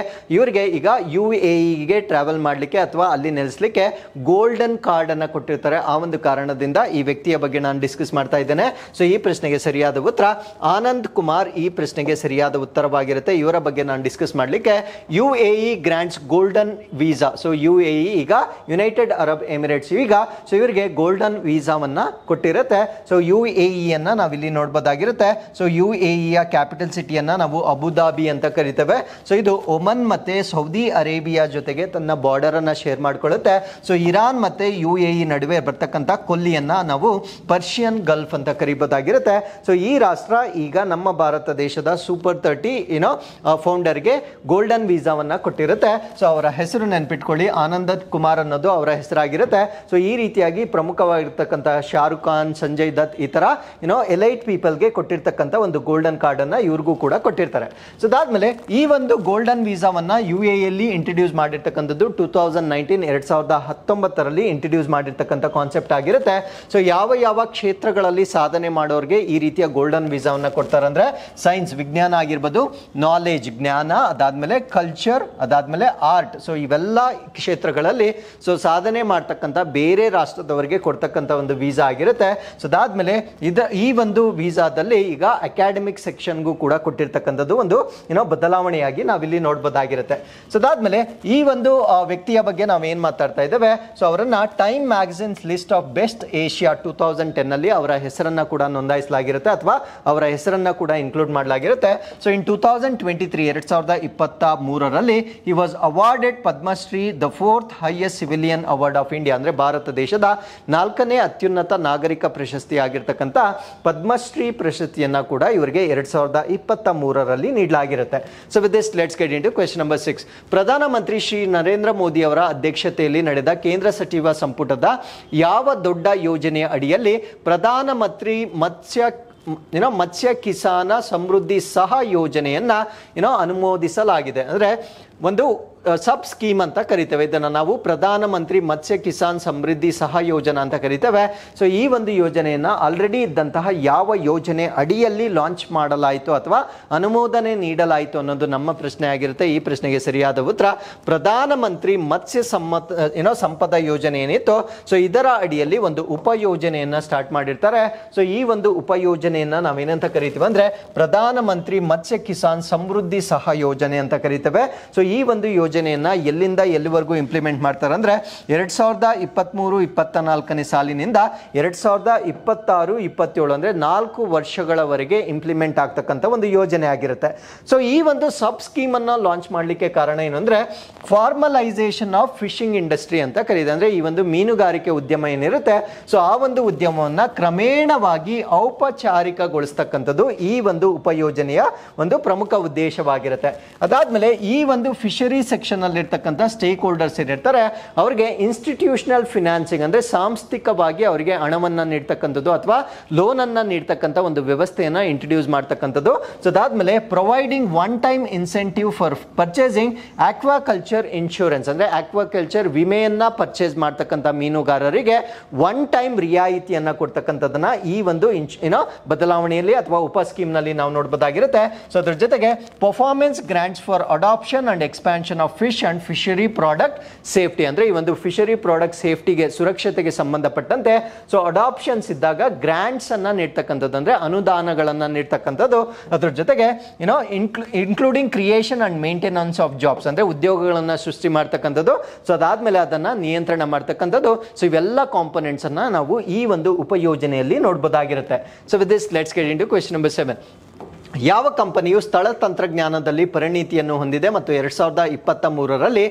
Speaker 1: ಇವರಿಗೆ ಈಗ UAEಗೆ ಟ್ರಾವೆಲ್ ಮಾಡಲಿಕ್ಕೆ ಅಥವಾ ಅಲ್ಲಿ ನೆಲೆಸಲಿಕ್ಕೆ ಗೋಲ್ಡನ್ ಕಾರ್ಡ್ ಅನ್ನು ಕೊಟ್ಟಿರ್ತಾರೆ. ಆ ಒಂದು ಕಾರಣದಿಂದ ಈ ವ್ಯಕ್ತಿಯ ಬಗ್ಗೆ ನಾನು ಡಿಸ್ಕಸ್ ಮಾಡ್ತಾ ಇದ್ದೇನೆ. ಸೊ ಈ ಪ್ರಶ್ನೆಗೆ ಸರಿಯಾದ ಉತ್ತರ ಆನಂದ್ ಕುಮಾರ್. ಈ ಪ್ರಶ್ನೆಗೆ ಸರಿಯಾದ ಉತ್ತರವಾಗಿರುತ್ತೆ. ಇವರ ಬಗ್ಗೆ ನಾನು ಡಿಸ್ಕಸ್ ಮಾಡಲಿಕ್ಕೆ UAE grants golden visa. So UAE ಈಗ ಯುನೈಟೆಡ್ ಅರಬ್ ಎಮಿರೇಟ್ಸ್ ಈಗ ಸೊ ಇವರಿಗೆ ಗೋಲ್ಡನ್ ವೀಸಾವನ್ನ ಕೊಟ್ಟಿರುತ್ತೆ. ಸೊ UAEಯನ್ನ ನಾವಿಲ್ಲಿ ನೋಡ್ಬೋದಾಗಿರುತ್ತೆ. ಸೊ UAEಯ ಕ್ಯಾಪಿಟಲ್ ಸಿಟಿಯನ್ನ ನಾವು ಅಬುದಾಬಿ ಅಂತ ಕರಿತೇವೆ. ಸೊ ಇದು ಒಮನ್ ಮತ್ತೆ ಸೌದಿ ಅರೇಬಿಯಾ ಜೊತೆಗೆ ತನ್ನ ಬಾರ್ಡರ್ ಅನ್ನ ಶೇರ್ ಮಾಡ್ಕೊಳ್ಳುತ್ತೆ. ಸೊ ಇರಾನ್ ಮತ್ತೆ UAE ನಡುವೆ ಬರ್ತಕ್ಕಂಥ ಕೊಲ್ಲಿಯನ್ನ ನಾವು ಪರ್ಷಿಯನ್ ಗಲ್ಫ್ ಅಂತ ಕರಿಬೋದಾಗಿರುತ್ತೆ. ಸೊ ಈ ರಾಷ್ಟ್ರ ಈಗ ನಮ್ಮ ಭಾರತ ದೇಶದ ಸೂಪರ್ 30 ಫೌಂಡರ್ಗೆ ಗೋಲ್ಡನ್ ವೀಸಾವನ್ನ ಕೊಟ್ಟಿರುತ್ತೆ. ಸೊ ಅವರ ಹೆಸರು ನೆನ್ಪಿಟ್ಕೊಳ್ಳಿ, ಆನಂದ್ ಕುಮಾರ್ ಅನ್ನೋದು ಅವರ ಹೆಸರಾಗಿರುತ್ತೆ. ಸೊ ಈ ರೀತಿಯಾಗಿ ಪ್ರಮುಖವಾಗಿರ್ತಕ್ಕಂಥ ಶಾರುಖ್ ಖಾನ್, ಸಂಜಯ್ ದತ್ ಈ ತರ ಎಲೈಟ್ ಪೀಪಲ್ಗೆ ಕೊಟ್ಟಿರ್ತಕ್ಕಂಥ ಒಂದು ಗೋಲ್ಡನ್ ಕಾರ್ಡ್ ಅನ್ನ ಇವ್ರಿಗೂ ಕೂಡ ಕೊಟ್ಟಿರ್ತಾರೆ. ಸೊ ಅದಾದ್ಮೇಲೆ ಈ ಒಂದು ಗೋಲ್ಡನ್ ವೀಸಾವನ್ನ UAEಯಲ್ಲಿ ಇಂಟ್ರೊಡ್ಯೂಸ್ ಮಾಡಿರ್ತಕ್ಕಂಥದ್ದು 2019 ಇಂಟ್ರೊಡ್ಯೂಸ್ ಮಾಡಿರ್ತಕ್ಕಂಥ ಕಾನ್ಸೆಪ್ಟ್ ಆಗಿರುತ್ತೆ. ಸೊ ಯಾವ ಕ್ಷೇತ್ರಗಳಲ್ಲಿ ಸಾಧನೆ ಮಾಡೋರಿಗೆ ಈ ರೀತಿಯ ಗೋಲ್ಡನ್ ವೀಸಾವನ್ನ ಕೊಡ್ತಾರೆ ಅಂದ್ರೆ, ಸೈನ್ಸ್ ವಿಜ್ಞಾನ ಆಗಿರ್ಬೋದು, ನಾಲೆಜ್ ಜ್ಞಾನ, ಅದಾದ್ಮೇಲೆ ಕಲ್ಚರ್, ಅದಾದ್ಮೇಲೆ ಆರ್ಟ್. ಸೊ ಇವೆಲ್ಲ ಕ್ಷೇತ್ರಗಳಲ್ಲಿ ಸೊ ಸಾಧನೆ ಮಾಡ್ತಕ್ಕಂಥ ಬೇರೆ ರಾಷ್ಟ್ರದವರಿಗೆ ಕೊಡ್ತಕ್ಕಂಥ ಒಂದು ವೀಸಾ ಆಗಿರುತ್ತೆ. ಸೊ ಅದಾದ್ಮೇಲೆ ಈ ಒಂದು ವೀಸಾದಲ್ಲಿ ಈಗ ಅಕಾಡೆಮಿಕ್ ಸೆಕ್ಷನ್ಗೂ ಕೂಡ ಕೊಟ್ಟಿರ್ತಕ್ಕಂಥದ್ದು ಒಂದು ಬದಲಾವಣೆಯಾಗಿ ನಾವಿಲ್ಲಿ ನೋಡ್ಬೋದಾಗಿರುತ್ತೆ. ಸೊ ಅದಾದ್ಮೇಲೆ ಈ ಒಂದು ವ್ಯಕ್ತಿಯ ಬಗ್ಗೆ ನಾವೇನ್ ಮಾತಾಡ್ತಾ ಇದ್ದೇವೆ, ಸೊ ಅವರನ್ನ time magazines list of best Asia 2010 ನಲ್ಲಿ ಅವರ ಹೆಸರನ್ನ ಕೂಡ ನೋಂದಾಯಿಸಲಾಗಿರುತ್ತೆ ಅಥವಾ ಅವರ ಹೆಸರನ್ನ ಕೂಡ ಇನ್ಕ್ಲೂಡ್ ಮಾಡಲಾಗಿರುತ್ತೆ. So in 2023 he was awarded Padma Shri, the 4th highest civilian award of India. ಅಂದ್ರೆ ಭಾರತ ದೇಶದ 4ನೇ ಅತ್ಯುನ್ನತ ನಾಗರಿಕ ಪ್ರಶಸ್ತಿ ಆಗಿರ್ತಕ್ಕಂಥ ಪದ್ಮಶ್ರೀ ಪ್ರಶಸ್ತಿಯನ್ನ ಕೂಡ ಇವರಿಗೆ 2023 ನೀಡಲಾಗಿರುತ್ತೆ. So with this let's get into question number 6. ಪ್ರಧಾನಮಂತ್ರಿ ಶ್ರೀ ನರೇಂದ್ರ ಮೋದಿ ಅವರ ಅಧ್ಯಕ್ಷತೆಯಲ್ಲಿ ನಡೆದ ಕೇಂದ್ರ ಸಚಿವ ಸಂಪುಟದ ಯಾವ ದೊಡ್ಡ ಯೋಜನೆಯ ಅಡಿಯಲ್ಲಿ ಪ್ರಧಾನಮಂತ್ರಿ ಮತ್ಸ್ಯ ಕಿಸಾನ ಸಮೃದ್ಧಿ ಸಹ ಯೋಜನೆಯನ್ನ ಅನುಮೋದಿಸಲಾಗಿದೆ? ಅಂದ್ರೆ ಒಂದು ಸಬ್ ಸ್ಕೀಮ್ ಅಂತ ಕರಿತೇವೆ. ಇದನ್ನು ನಾವು ಪ್ರಧಾನಮಂತ್ರಿ ಮತ್ಸ್ಯ ಕಿಸಾನ್ ಸಮೃದ್ಧಿ ಸಹ ಯೋಜನಾ ಅಂತ ಕರಿತೇವೆ. ಸೊ ಈ ಒಂದು ಯೋಜನೆಯನ್ನ ಆಲ್ರೆಡಿ ಇದ್ದಂತಹ ಯಾವ ಯೋಜನೆ ಅಡಿಯಲ್ಲಿ ಲಾಂಚ್ ಮಾಡಲಾಯಿತು ಅಥವಾ ಅನುಮೋದನೆ ನೀಡಲಾಯಿತು ಅನ್ನೋದು ನಮ್ಮ ಪ್ರಶ್ನೆ ಆಗಿರುತ್ತೆ. ಈ ಪ್ರಶ್ನೆಗೆ ಸರಿಯಾದ ಉತ್ತರ ಪ್ರಧಾನಮಂತ್ರಿ ಮತ್ಸ್ಯ ಸಂಪದ ಯೋಜನೆ ಏನಿತ್ತು, ಸೊ ಇದರ ಅಡಿಯಲ್ಲಿ ಒಂದು ಉಪಯೋಜನೆಯನ್ನ ಸ್ಟಾರ್ಟ್ ಮಾಡಿರ್ತಾರೆ. ಸೊ ಈ ಒಂದು ಉಪಯೋಜನೆಯನ್ನ ನಾವೇನಂತ ಕರಿತೀವಿ ಅಂದ್ರೆ ಪ್ರಧಾನಮಂತ್ರಿ ಮತ್ಸ್ಯ ಕಿಸಾನ್ ಸಮೃದ್ಧಿ ಸಹ ಯೋಜನೆ ಅಂತ ಕರಿತೇವೆ. ಸೊ ಈ ಒಂದು ಯೋಜನೆಯನ್ನ ಎಲ್ಲಿಂದ ಎಲ್ಲಿವರೆಗೂ ಇಂಪ್ಲಿಮೆಂಟ್ ಮಾಡ್ತಾರೆ ಅಂದ್ರೆ 2023-24ನೇ ಸಾಲಿನಿಂದ 2026-27 ಅಂದ್ರೆ 4 ವರ್ಷಗಳವರೆಗೆ ಇಂಪ್ಲಿಮೆಂಟ್ ಆಗ್ತಕ್ಕಂಥ ಒಂದು ಯೋಜನೆ ಆಗಿರುತ್ತೆ. ಸೊ ಈ ಒಂದು ಸಬ್ ಸ್ಕೀಮ್ ಅನ್ನ ಲಾಂಚ್ ಮಾಡಲಿಕ್ಕೆ ಕಾರಣ ಏನು ಅಂದ್ರೆ ಫಾರ್ಮಲೈಸೇಷನ್ ಆಫ್ ಫಿಶಿಂಗ್ ಇಂಡಸ್ಟ್ರಿ ಅಂತ ಕರೀತಾರೆ. ಅಂದ್ರೆ ಈ ಒಂದು ಮೀನುಗಾರಿಕೆ ಉದ್ಯಮ ಏನಿರುತ್ತೆ, ಸೊ ಆ ಒಂದು ಉದ್ಯಮವನ್ನ ಕ್ರಮೇಣವಾಗಿ ಔಪಚಾರಿಕಗೊಳಿಸ್ತಕ್ಕಂಥದ್ದು ಈ ಒಂದು ಉಪಯೋಜನೆಯ ಒಂದು ಪ್ರಮುಖ ಉದ್ದೇಶವಾಗಿರುತ್ತೆ. ಅದಾದ್ಮೇಲೆ ಈ ಒಂದು ಫಿಶರಿ ಸೆಕ್ಷನ್ ಅಲ್ಲಿ ಇರ್ತಕ್ಕಂಥ ಸ್ಟೇಕ್ ಹೋಲ್ಡರ್ಸ್ ಏನಿರ್ತಾರೆ ಅವರಿಗೆ ಇನ್ಸ್ಟಿಟ್ಯೂಷನಲ್ ಫಿನಾನ್ಸಿಂಗ್ ಅಂದ್ರೆ ಸಾಂಸ್ಥಿಕವಾಗಿ ಅವರಿಗೆ ಹಣವನ್ನ ನೀಡ್ತಕ್ಕಂಥದ್ದು ಅಥವಾ ಲೋನ್ ಅನ್ನ ನೀಡ್ತಕ್ಕಂಥ ಒಂದು ವ್ಯವಸ್ಥೆಯನ್ನ ಇಂಟ್ರೊಡ್ಯೂಸ್ ಮಾಡ್ತಕ್ಕಂಥದ್ದು. ಸೊ ಅದಾದ್ಮೇಲೆ providing one time incentive for purchasing aquaculture insurance ಅಂದ್ರೆ ಆಕ್ವಾಕಲ್ಚರ್ ವಿಮೆಯನ್ನ ಪರ್ಚೇಸ್ ಮಾಡ್ತಕ್ಕಂಥ ಮೀನುಗಾರರಿಗೆ ಒನ್ ಟೈಮ್ ರಿಯಾಯಿತಿಯನ್ನ ಕೊಡ್ತಕ್ಕಂಥದ್ದನ್ನ ಈ ಒಂದು ಬದಲಾವಣೆಯಲ್ಲಿ ಅಥವಾ ಉಪ ಸ್ಕೀಮ್ ನಲ್ಲಿ ನಾವು ನೋಡಬಹುದಾಗಿರುತ್ತೆ. ಸೊ ಅದ್ರ ಜೊತೆಗೆ performance grants for adoption and expansion of fish and fishery product safety ಅಂದ್ರೆ ಈ ಒಂದು ಫಿಶರಿ ಪ್ರಾಡಕ್ಟ್ ಸೇಫ್ಟಿಗೆ ಸುರಕ್ಷತೆಗೆ ಸಂಬಂಧಪಟ್ಟಂತೆ ಸೊ ಅಡಾಪ್ಷನ್ಸ್ ಇದ್ದಾಗ ಗ್ರಾಂಟ್ಸ್ ಅನ್ನ ನೀಡ್ತಕ್ಕಂಥದ್ದು ಅಂದ್ರೆ ಅನುದಾನಗಳನ್ನ ನೀಡ್ತಕ್ಕಂಥದ್ದು. ಅದ್ರ ಜೊತೆಗೆ including creation and maintenance of jobs ಅಂದ್ರೆ ಉದ್ಯೋಗಗಳನ್ನ ಸೃಷ್ಟಿ ಮಾಡ್ತಕ್ಕಂಥದ್ದು. ಸೊ ಅದಾದ್ಮೇಲೆ ಅದನ್ನ ನಿಯಂತ್ರಣ ಮಾಡ್ತಕ್ಕಂಥದ್ದು. ಸೊ ಇವೆಲ್ಲ ಕಾಂಪೊನೆಂಟ್ಸ್ ಅನ್ನ ನಾವು ಈ ಒಂದು ಉಪಯೋಜನೆಯಲ್ಲಿ ನೋಡಬಹುದಾಗಿರುತ್ತೆ. So with this let's get into question number 7. ಯಾವ ಕಂಪನಿಯು ಸ್ಥಳ ತಂತ್ರಜ್ಞಾನದಲ್ಲಿ ಪರಿಣಿತಿಯನ್ನು ಹೊಂದಿದೆ ಮತ್ತು 2023ರಲ್ಲಿ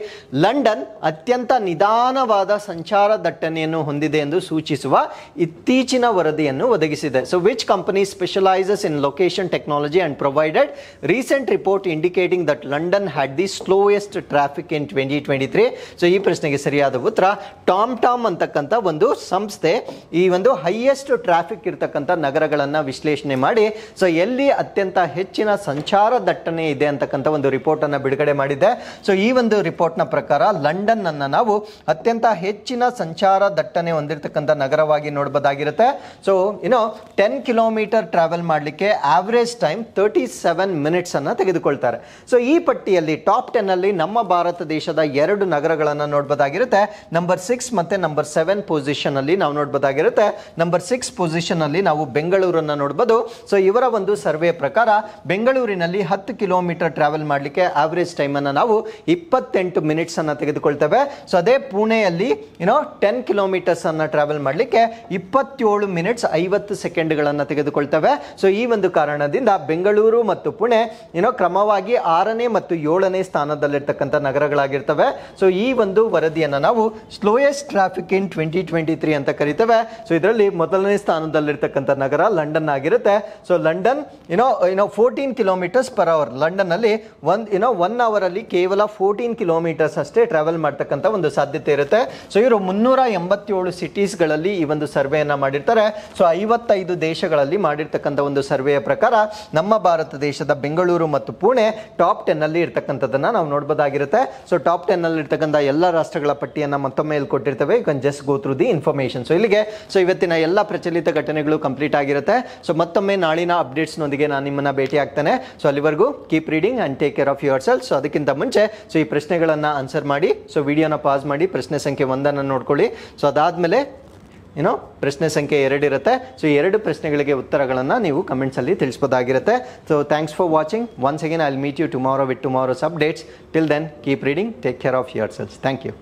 Speaker 1: ಲಂಡನ್ ಅತ್ಯಂತ ನಿಧಾನವಾದ ಸಂಚಾರ ದಟ್ಟಣೆಯನ್ನು ಹೊಂದಿದೆ ಎಂದು ಸೂಚಿಸುವ ಇತ್ತೀಚಿನ ವರದಿಯನ್ನು ಒದಗಿಸಿದೆ. So which company specialises in location technology and provided recent report indicating that London had the slowest traffic in 2023. So ಈ ಪ್ರಶ್ನೆಗೆ ಸರಿಯಾದ ಉತ್ತರ ಟಾಮ್ ಅಂತಕ್ಕಂಥ ಒಂದು ಸಂಸ್ಥೆ ಈ ಒಂದು ಹೈಯೆಸ್ಟ್ ಟ್ರಾಫಿಕ್ ಇರತಕ್ಕಂಥ ನಗರಗಳನ್ನು ವಿಶ್ಲೇಷಣೆ ಮಾಡಿ ಸೊ ಎಲ್ಲಿ ಅತ್ಯಂತ ಹೆಚ್ಚಿನ ಸಂಚಾರ ದಟ್ಟಣೆ ಇದೆ ಅಂತಕ್ಕಂಥ ಒಂದು ರಿಪೋರ್ಟ್ ಅನ್ನು ಬಿಡುಗಡೆ ಮಾಡಿದೆ. ಸೊ ಈ ಒಂದು ರಿಪೋರ್ಟ್ ನ ಪ್ರಕಾರ ಲಂಡನ್ ಅನ್ನ ನಾವು ಅತ್ಯಂತ ಹೆಚ್ಚಿನ ಸಂಚಾರ ದಟ್ಟಣೆ ಹೊಂದಿರತಕ್ಕಂಥ ನಗರವಾಗಿ ನೋಡಬಹುದಾಗಿರುತ್ತೆ. ಸೊ 10 ಕಿಲೋಮೀಟರ್ ಟ್ರಾವೆಲ್ ಮಾಡಲಿಕ್ಕೆ ಆವರೇಜ್ ಟೈಮ್ 37 ಮಿನಿಟ್ಸ್ ಅನ್ನ ತೆಗೆದುಕೊಳ್ತಾರೆ. ಸೊ ಈ ಪಟ್ಟಿಯಲ್ಲಿ ಟಾಪ್ 10 ಅಲ್ಲಿ ನಮ್ಮ ಭಾರತ ದೇಶದ 2 ನಗರಗಳನ್ನು ನೋಡಬಹುದಾಗಿರುತ್ತೆ. ನಂಬರ್ 6 ಮತ್ತೆ ನಂಬರ್ 7 ಪೊಸಿಷನ್ ಅಲ್ಲಿ ನಾವು ನೋಡಬಹುದಾಗಿರುತ್ತೆ. ನಂಬರ್ 6 ಪೊಸಿಷನ್ ಅಲ್ಲಿ ನಾವು ಬೆಂಗಳೂರನ್ನ ನೋಡಬಹುದು. ಸೊ ಇವರ ಒಂದು ಸರ್ವೆ ಪ್ರಕಾರ ಬೆಂಗಳೂರಿನಲ್ಲಿ 10 ಕಿಲೋಮೀಟರ್ ಟ್ರಾವೆಲ್ ಮಾಡಲಿಕ್ಕೆ ಆವರೇಜ್ ಟೈಮ್ ಅನ್ನು ನಾವು 28 ಮಿನಿಟ್ಸ್ ಅನ್ನು ತೆಗೆದುಕೊಳ್ತೇವೆ. ಸೊ ಅದೇ ಪುಣೆಯಲ್ಲಿ 10 ಕಿಲೋಮೀಟರ್ಸ್ ಅನ್ನು ಟ್ರಾವೆಲ್ ಮಾಡಲಿಕ್ಕೆ 27 ಮಿನಿಟ್ಸ್ 50 ಸೆಕೆಂಡ್ಗಳನ್ನು ತೆಗೆದುಕೊಳ್ತೇವೆ. ಸೊ ಈ ಒಂದು ಕಾರಣದಿಂದ ಬೆಂಗಳೂರು ಮತ್ತು ಪುಣೆ ಕ್ರಮವಾಗಿ 6ನೇ ಮತ್ತು 7ನೇ ಸ್ಥಾನದಲ್ಲಿರ್ತಕ್ಕಂಥ ನಗರಗಳಾಗಿರ್ತವೆ. ಸೊ ಈ ಒಂದು ವರದಿಯನ್ನು ನಾವು ಸ್ಲೋಯೆಸ್ಟ್ ಟ್ರಾಫಿಕ್ ಇನ್ 2023 ಅಂತ ಕರಿತೇವೆ. ಸೊ ಇದರಲ್ಲಿ ಮೊದಲನೇ ಸ್ಥಾನದಲ್ಲಿರ್ತಕ್ಕಂಥ ನಗರ ಲಂಡನ್ ಆಗಿರುತ್ತೆ. So London 14 kilometres per hour. London ಅಲ್ಲಿ 1 ಅವರ್ ಅಲ್ಲಿ ಕೇವಲ 14 ಕಿಲೋಮೀಟರ್ಸ್ ಅಷ್ಟೇ ಟ್ರಾವೆಲ್ ಮಾಡ್ತಕ್ಕಂಥ ಒಂದು ಸಾಧ್ಯತೆ ಇರುತ್ತೆ. ಸೊ ಇವರು 387 ಸಿಟೀಸ್ ಗಳಲ್ಲಿ ಈ ಒಂದು ಸರ್ವೆಯನ್ನ ಮಾಡಿರ್ತಾರೆ. ಸೊ 55 ದೇಶಗಳಲ್ಲಿ ಮಾಡಿರ್ತಕ್ಕಂಥ ಒಂದು ಸರ್ವೆಯ ಪ್ರಕಾರ ನಮ್ಮ ಭಾರತ ದೇಶದ ಬೆಂಗಳೂರು ಮತ್ತು ಪುಣೆ ಟಾಪ್ 10 ಅಲ್ಲಿ ಇರ್ತಕ್ಕಂಥದ್ದನ್ನ ನಾವು ನೋಡಬಹುದಾಗಿರುತ್ತೆ. ಸೊ ಟಾಪ್ 10 ಅಲ್ಲಿ ಇರ್ತಕ್ಕಂಥ ಎಲ್ಲ ರಾಷ್ಟ್ರಗಳ ಪಟ್ಟಿಯನ್ನ ಮತ್ತೊಮ್ಮೆ ಇಲ್ಲಿ ಕೊಟ್ಟಿರ್ತೇವೆ. You can just go through the information. So ಇಲ್ಲಿಗೆ ಇವತ್ತಿನ ಎಲ್ಲ ಪ್ರಚಲಿತ ಘಟನೆಗಳು ಕಂಪ್ಲೀಟ್ ಆಗಿರುತ್ತೆ. ಸೊ ಮತ್ತೊಮ್ಮೆ ನಾಳಿನ ಅಪ್ಡೇಟ್ಸ್ ನೊಂದಿಗೆ ನಾನು ನಿಮ್ಮನ್ನ ಭೇಟಿ ಆಗ್ತೇನೆ. ಸೊ ಅಲ್ಲಿವರೆಗೂ keep reading and take care of your self. So ಅದಕ್ಕಿಂತ ಮುಂಚೆ ಸೊ ಈ ಪ್ರಶ್ನೆಗಳನ್ನು ಆನ್ಸರ್ ಮಾಡಿ. ಸೊ ವಿಡಿಯೋನ ಪಾಸ್ ಮಾಡಿ ಪ್ರಶ್ನೆ ಸಂಖ್ಯೆ 1 ನೋಡ್ಕೊಳ್ಳಿ. ಸೊ ಅದಾದ್ಮೇಲೆ ಪ್ರಶ್ನೆ ಸಂಖ್ಯೆ 2 ಇರುತ್ತೆ. ಸೊ 2 ಪ್ರಶ್ನೆಗಳಿಗೆ ಉತ್ತರಗಳನ್ನು ನೀವು ಕಮೆಂಟ್ಸ್ ಅಲ್ಲಿ ತಿಳಿಸಬಹುದಾಗಿರುತ್ತೆ. So thanks for watching. Once again I will meet you tomorrow with tomorrow's updates. Till then keep reading, take care of yourself. Thank you.